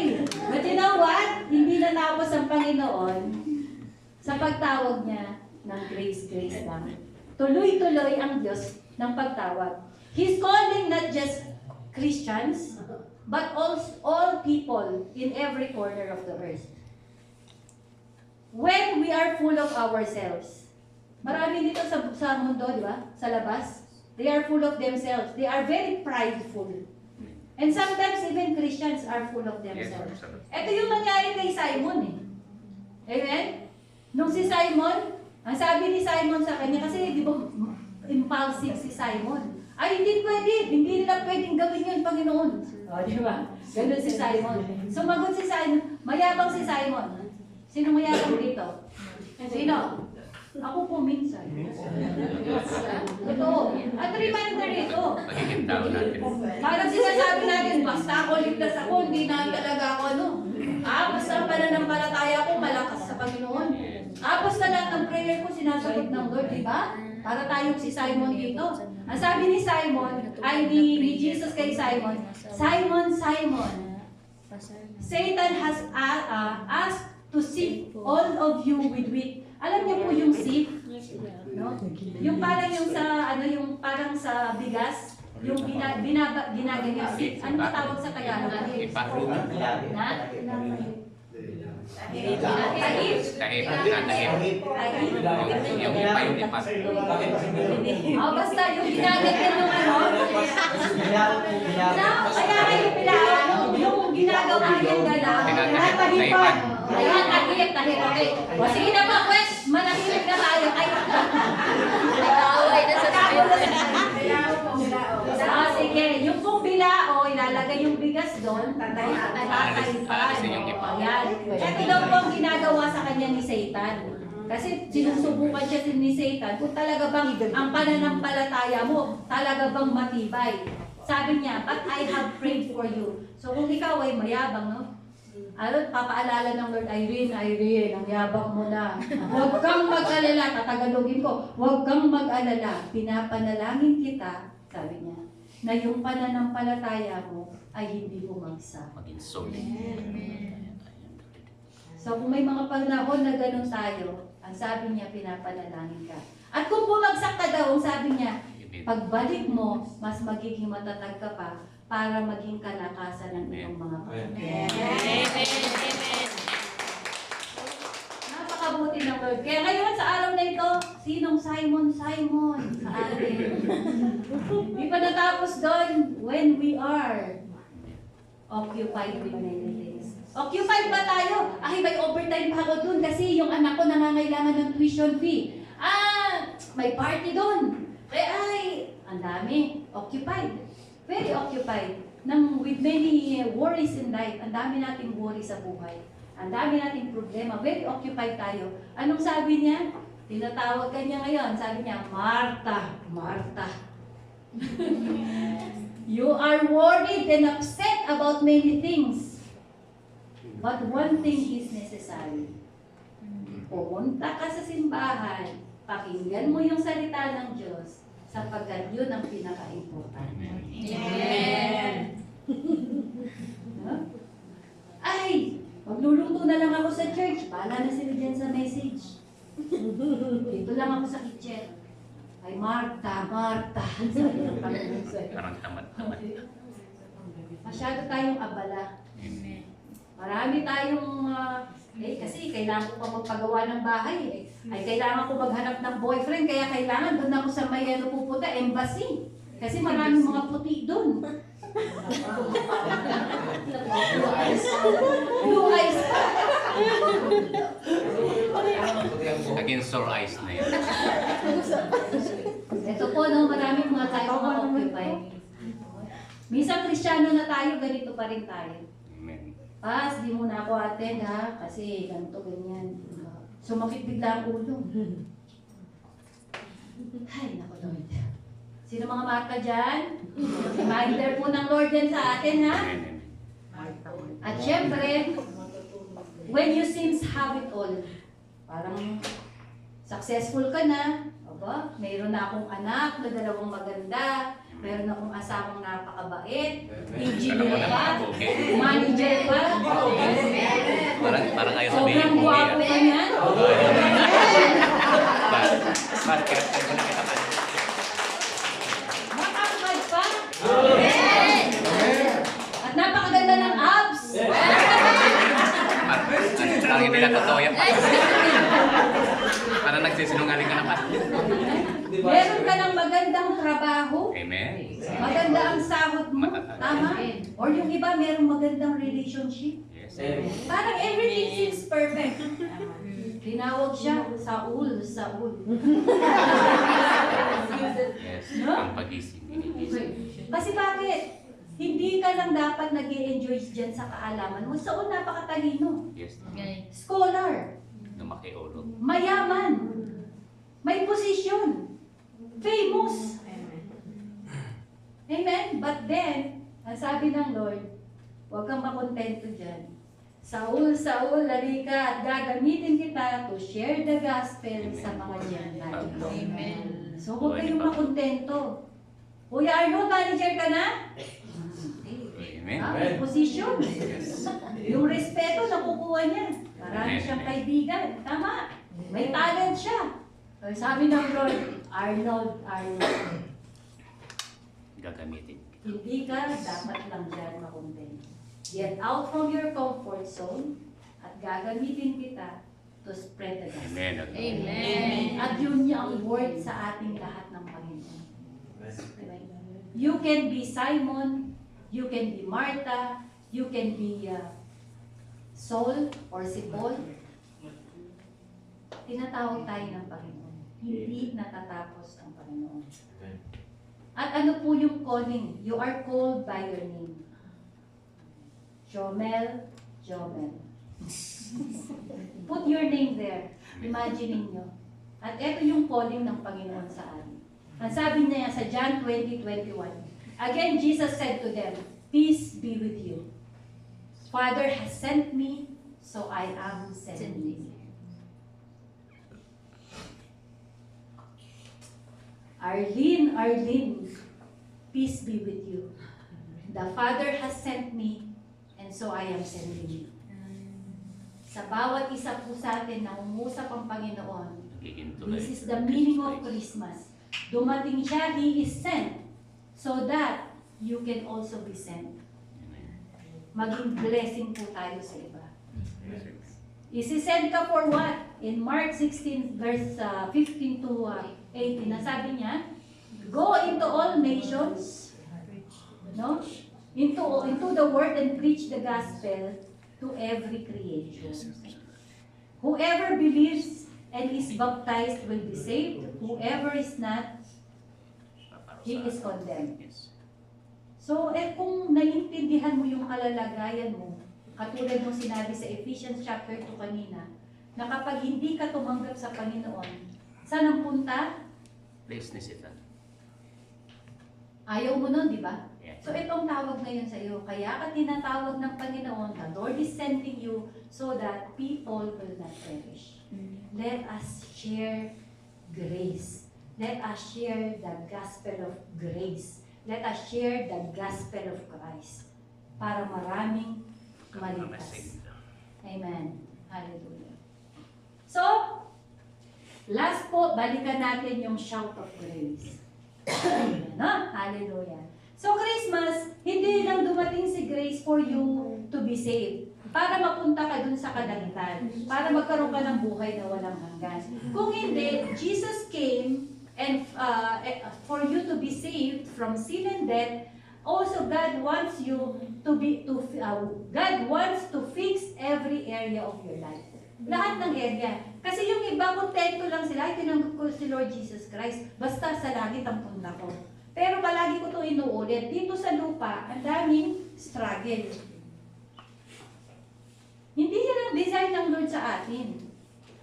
But you know what? Hindi natapos ang Panginoon sa pagtawag niya ng grace lang. Tuloy-tuloy ang Diyos ng pagtawag. He's calling not just Christians, but all people in every corner of the earth. when we are full of ourselves. Marami dito sa mundo, di ba? Sa labas. They are full of themselves. They are very prideful. And sometimes even Christians are full of Yes, themselves. absolutely. Ito yung nangyari kay Simon eh. Amen? Nung si Simon, ang sabi ni Simon sa kanya, kasi di ba impulsive si Simon. Ay, hindi pwede. Hindi nila pwedeng gawin yun, Panginoon. O, di ba? Ganun si Simon. Sumagot si Simon. Mayabang si Simon. Sino mayabang dito? Sino? Ako po minsan. Ito. At reminder ito. Magiging tao natin. Parang sinasabi natin, basta ako ligtas ako, hindi na talaga ako ano. Basta ang pananampalataya ko, malakas sa Panginoon. Basta lahat ng prayer ko, sinasagot ng Lord, di ba? Para tayong si Simon dito. Ang sabi ni Simon, ay ni Jesus kay Simon, Simon, Simon, Satan has asked to sift all of you with wheat. Alam niyo po yung sift? No? Yung parang yung sa, yung parang sa bigas, yung ginaganyan sift. Ano ba tawag sa Tagalog? Ipa. Na? Tahip. Tahip. Tahip. Yung ipa, yung ipa. Basta yung ginaganyan yung ano. Kaya kayo yung ginagawa niya na lang. Tahipan. Ayan, tahip. Okay. O sige na po, Wes. Manahimik na tayo. Ay, sige. Yung pong bilao, ilalagay yung bigas doon. Tatahipan. Aalisin yung ipa. Ayan. Ito daw po ang ginagawa sa kanya ni Satan. Kasi sinusubukan siya ni Satan kung talaga bang ang pananampalataya mo talaga bang matibay. Sabi niya, but I have prayed for you. So kung ikaw ay mayabang, no? Papaalala ng Lord, Irene, ang yabang mo na. Huwag kang mag-alala, tatagalogin ko, huwag kang mag-alala, pinapanalangin kita, sabi niya, na yung pananampalataya mo ay hindi bumagsak. Maging solid. So kung may mga panahon na ganun tayo, ang sabi niya, pinapanalangin ka. At kung bumagsak ka daw, ang sabi niya, pagbalik mo, mas magiging matatag ka pa para maging kalakasan ng iyong mga kapatid. Napakabuti ng Lord. Kaya ngayon sa araw na ito, sinong Simon sa atin? Di pa natapos doon, when we are occupied with many things. Occupied ba tayo? May overtime pa ako doon kasi yung anak ko nangangailangan ng tuition fee. May party doon. Ang dami. Occupied. Very occupied. With many worries in life. Ang dami nating worry sa buhay. Ang dami nating problema. Very occupied tayo. Anong sabi niya? Tinatawag ka niya ngayon. Sabi niya, Martha, Martha. You are worried and upset about many things. But one thing is necessary. Pumunta ka sa simbahan. Pakinggan mo yung salita ng Diyos. Sapagkat yun ang pinaka-importante. Amen. Magluluto na lang ako sa church. Bahala na sila dyan sa message. Dito lang ako sa kitchen. Ay, Martha. Parang tamad-tamad. Masyado tayong abala. Marami tayong, kasi kailangan ko pa magpagawa ng bahay eh. Ay kailangan ko maghanap ng boyfriend, kaya kailangan doon ako sa may pupunta, embassy. Kasi maraming mga puti doon. Blue eyes pa. Against sore eyes na yun. Ito po, no, maraming mga tayo mga occupied. Minsan Kristiyano na tayo, ganito pa rin tayo. Amen. Di mo na ako attend ha, kasi ganito, ganyan. Sumakit bigla ang ulo. Ay, naku Lord. Sino mga Martha dyan? Reminder po ng Lord yan sa atin ha. At syempre, when you seems have it all, parang successful ka na, mayroon na akong anak na 2 maganda, mayroon akong asawang napakabait, engineer pa, manager pa, Parang ayaw sabihin sobrang kung guwapo ka niyan. Makakabad pa. At napakaganda ng abs. Parang hindi na totoo yan. Para nagsisinungaling ka naman. Meron ka ng magandang trabaho, Amen. maganda ang sahod mo, Matatag. tama? Or yung iba, merong magandang relationship. Yes. Parang everything seems perfect. Tinawag siya, Saul. Yes. No? Ang pagising. Inigising. Kasi bakit? Hindi ka lang dapat nag-i-enjoy dyan sa kaalaman mo. Saul napakatalino. Yes. Scholar. Lumaki ulo. Mayaman. May posisyon. Famous. Amen? But then, ang sabi ng Lord, huwag kang makontento dyan. Saul, Saul, halika at gagamitin kita to share the gospel sa mga Gentiles. Amen. So, huwag kayong makontento. Kuya Arnold, manager ka na? Amen. May posisyon. Yes. Yung respeto, nakukuha niya. Marami siyang kaibigan. Tama. May talent siya. So, sabi ng Lord, Arnold, Gagamitin. hindi ka dapat lang dyan makontento. Get out from your comfort zone at gagamitin kita to spread the gospel. Amen. Amen. At yun niya ang word sa ating lahat ng Panginoon. You can be Simon, you can be Martha, you can be Saul or si Paul. Tinatawag tayo ng Panginoon. Hindi natatapos ang Panginoon. At ano po yung calling? You are called by your name. Jomel, Jomel. Put your name there. Imagining nyo. At ito yung calling ng Panginoon sa atin. Ang sabi niya sa John 20:21. Again, Jesus said to them, peace be with you. Father has sent me, so I am sending you. Arlene, peace be with you. The Father has sent me, and so I am sending you. Sa bawat isa po sa atin na umusap ang Panginoon, this is the meaning of Christmas. Dumating siya, He is sent, so that you can also be sent. Maging blessing po tayo sa iba. Isi-send ka for what? In Mark 16 verse 15 to 18, nasabi niya, go into all nations, no? Into the world and preach the gospel to every creation. Whoever believes and is baptized will be saved. Whoever is not, he is condemned. So, kung naiintindihan mo yung kalalagayan mo, katulad ng sinabi sa Ephesians chapter 2 kanina, na kapag hindi ka tumanggap sa Panginoon, saan ang punta? Business. Ayaw mo nun, di ba? Yes. So, itong tawag ngayon sa iyo, kaya ka tinatawag ng Panginoon, the Lord is sending you so that people will not perish. Let us share grace. Let us share the gospel of grace. Let us share the gospel of Christ para maraming maligtas. Amen. Hallelujah. So, last po, balikan natin yung shout of grace. No? Hallelujah. So, Christmas, hindi lang dumating si grace for you to be saved. Para mapunta ka dun sa kalangitan. Para magkaroon ka ng buhay na walang hanggan. Kung hindi, Jesus came and for you to be saved from sin and death. Also, God wants you God wants to fix every area of your life. Lahat ng area. Kasi yung iba, kontento lang sila, ay tinanggap ko si Lord Jesus Christ, basta sa langit ang punta ko. Pero palagi ko itong inuulit. Dito sa lupa, ang daming struggle. Hindi yan ang design ng Lord sa atin.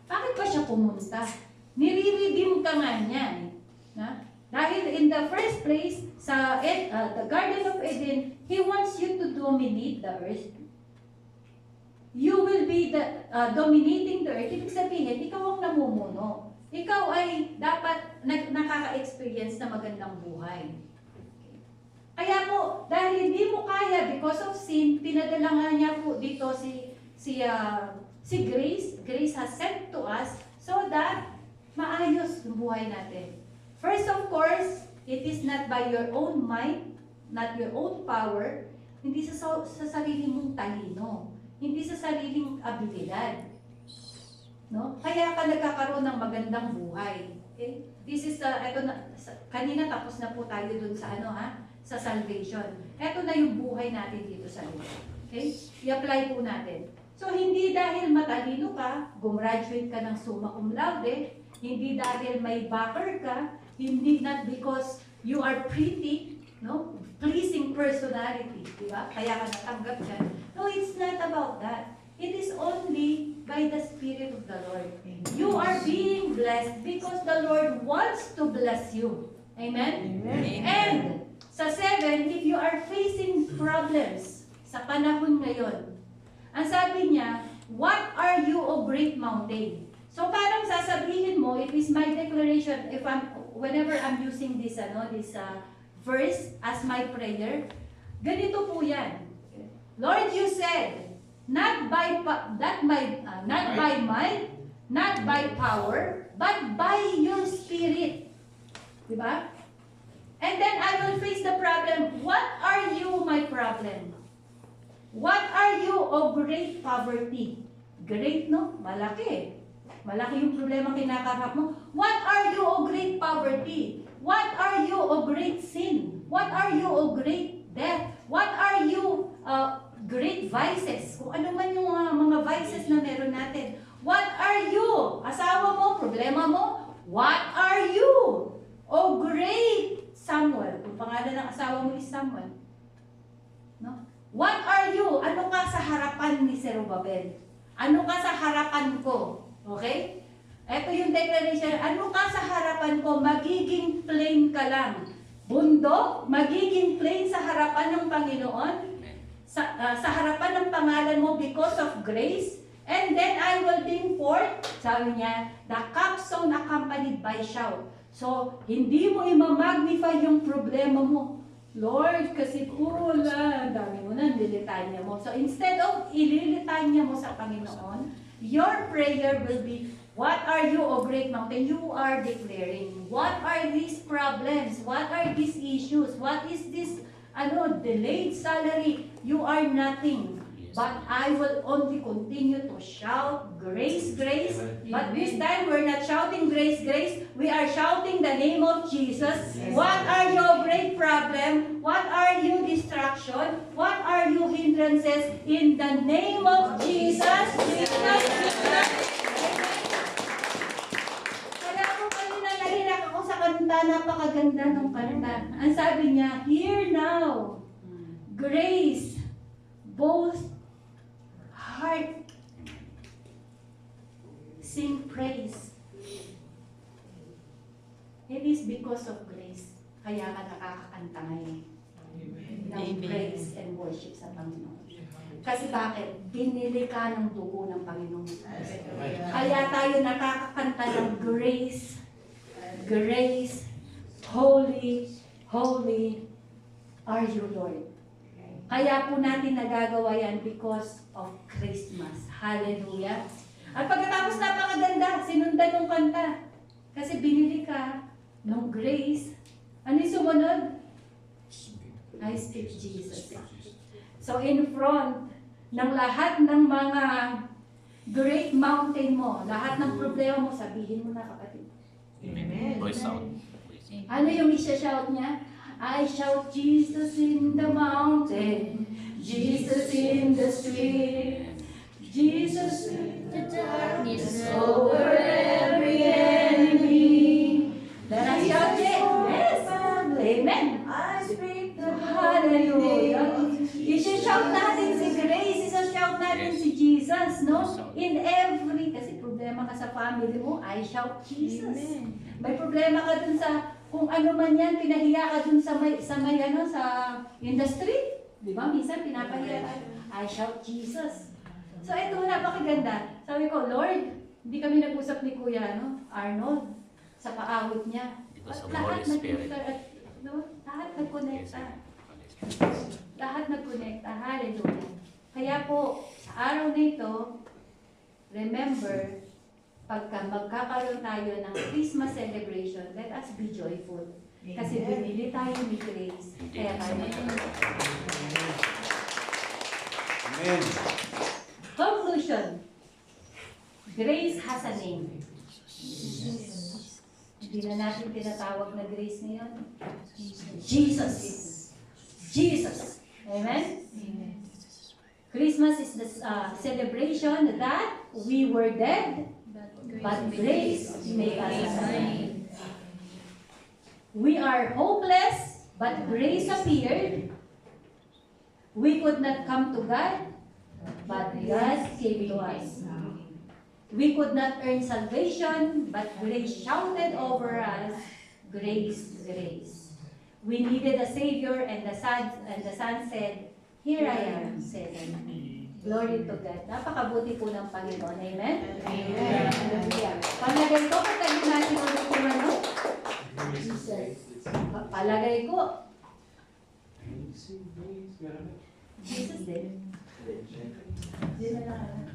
Bakit ba siya pumunta? Nire-redeem ka nga niya. Na? Dahil in the first place, sa the Garden of Eden, He wants you to dominate the earth. You will be dominating the earth. Ibig sabihin, ikaw ang namumuno. Ikaw ay dapat nakaka-experience na magandang buhay. Kaya po, dahil hindi mo kaya because of sin, pinadala nga niya po dito si Grace. Grace has sent to us so that maayos yung buhay natin. First, of course, it is not by your own mind, not your own power, hindi sa sarili mong talino, hindi sa sariling abilidad. No? Kaya ka nagkakaroon ng magandang buhay. Okay? This is kanina tapos na po tayo dun sa sa salvation. Ito na yung buhay natin dito sa lupa. Okay? I-apply po natin. So, hindi dahil matalino ka, gumraduate ka ng summa cum laude, hindi dahil may backer ka, hindi not because you are pretty, no? Pleasing personality, di ba? Kaya ka natanggap dyan. No, it's not about that. It is only by the Spirit of the Lord. You are being blessed because the Lord wants to bless you. Amen? Amen. And sa 7, if you are facing problems sa panahon ngayon, ang sabi niya, what are you, O great mountain? So parang sasabihin mo, it is my declaration, whenever I'm using this verse as my prayer, ganito po yan. Lord, you said, not by might, not by power, but by your Spirit. Diba? And then I will face the problem. What are you, my problem? What are you, O great poverty? Great, no? Malaki. Malaki yung problema kinakarap mo. What are you, O great poverty? What are you, O great sin? What are you, O great death? What are you, great vices? Kung ano man yung mga vices na meron natin. What are you? Asawa mo, problema mo? What are you? O great Samuel. Kung pangalan ng asawa mo is Samuel. No? What are you? Ano ka sa harapan ni Zerubbabel? Ano ka sa harapan ko? Okay? Ito yung declaration. Ano ka sa harapan ko? Magiging plain ka lang. Bundok, magiging plain sa harapan ng Panginoon. Sa harapan ng pangalan mo because of grace. And then I will bring forth, sabi niya, the capstone accompanied by shout. So, hindi mo imamagnify yung problema mo. Lord, kasi pula, dami mo na, nilitanya mo. So, instead of ililitanya mo sa Panginoon, your prayer will be, what are you, O great mountain? You are declaring, what are these problems? What are these issues? What is this, delayed salary? You are nothing. But I will only continue to shout grace, grace. But this time we're not shouting grace, grace. We are shouting the name of Jesus. What are your great problem? What are you distraction? What are you hindrances? In the name of Jesus, Jesus, Jesus. Kaya ako kanina nahirak ako sa kanta, napakaganda ng kanta. Ang sabi niya, hear now, grace, both heart, sing praise. It is because of grace. Kaya ka nakakakanta ngayon ng praise and worship sa Panginoon. Kasi bakit? Binili ka ng dugo ng Panginoon. Kaya tayo nakakakanta ng grace, grace, holy, holy are you, Lord. Kaya po natin nagagawa yan because of Christmas. Hallelujah. At pagkatapos napakaganda, sinundan ng kanta. Kasi binili ka ng grace. Ano yung sumunod? I speak Jesus. So in front ng lahat ng mga great mountain mo, lahat ng problema mo, sabihin mo na, kapatid. Amen. Voice out. Ano yung isa-shout niya? I shout Jesus in the mountain, Jesus in the street, Jesus in the darkness over every enemy. Then I shout it, yes, amen. I speak the Hallelujah. Isa-shout natin si Grace, isa-shout natin si Jesus, no? In every, kasi problema ka sa family mo, I shout Jesus. May problema ka dun sa kung ano man yan, pinahiya ka dun sa industry. Di ba? Minsan pinapahiya ka. I shout Jesus. So ito, napakaganda. Sabi ko, Lord, hindi kami nag-usap ni Kuya Arnold sa paawit niya. Because of At Holy Spirit. lahat nagkonekta. Lahat nagkonekta. Hallelujah. Kaya po, sa araw na ito, remember, pagka magkakaroon tayo ng Christmas celebration, let us be joyful. Kasi binili tayo ni Grace. Kaya tayo Amen. Conclusion. Grace has a name. Hindi na natin tinatawag na grace ngayon. Jesus. Jesus. Amen? Christmas is the celebration that we were dead, but grace made us alive. We are hopeless, but grace appeared. We could not come to God, but God came to us. We could not earn salvation, but grace shouted over us, grace, grace. We needed a Savior, and the Son said, here I am, send me. Glory to God. Napakabuti po ng Panginoon. Amen? Amen. Hallelujah. Palagay ko, pagkain natin ulit kung ano? Palagay ko, Jesus din. Hindi na lang.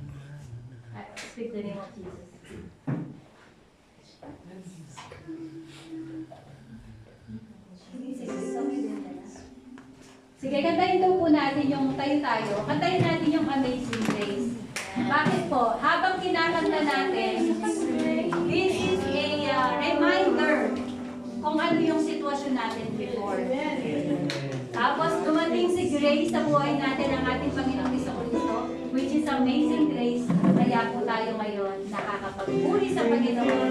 Speak the name of Jesus. Sige, kantahin daw po natin yung tayo-tayo. Kantahin natin yung Amazing Grace. Bakit po? Habang kinakanta natin, this is a reminder kung ano yung sitwasyon natin before. Tapos dumating si Grace sa buhay natin, ang ating Panginoong Jesucristo, which is amazing grace. Kaya po tayo ngayon nakakapagpuri sa Panginoon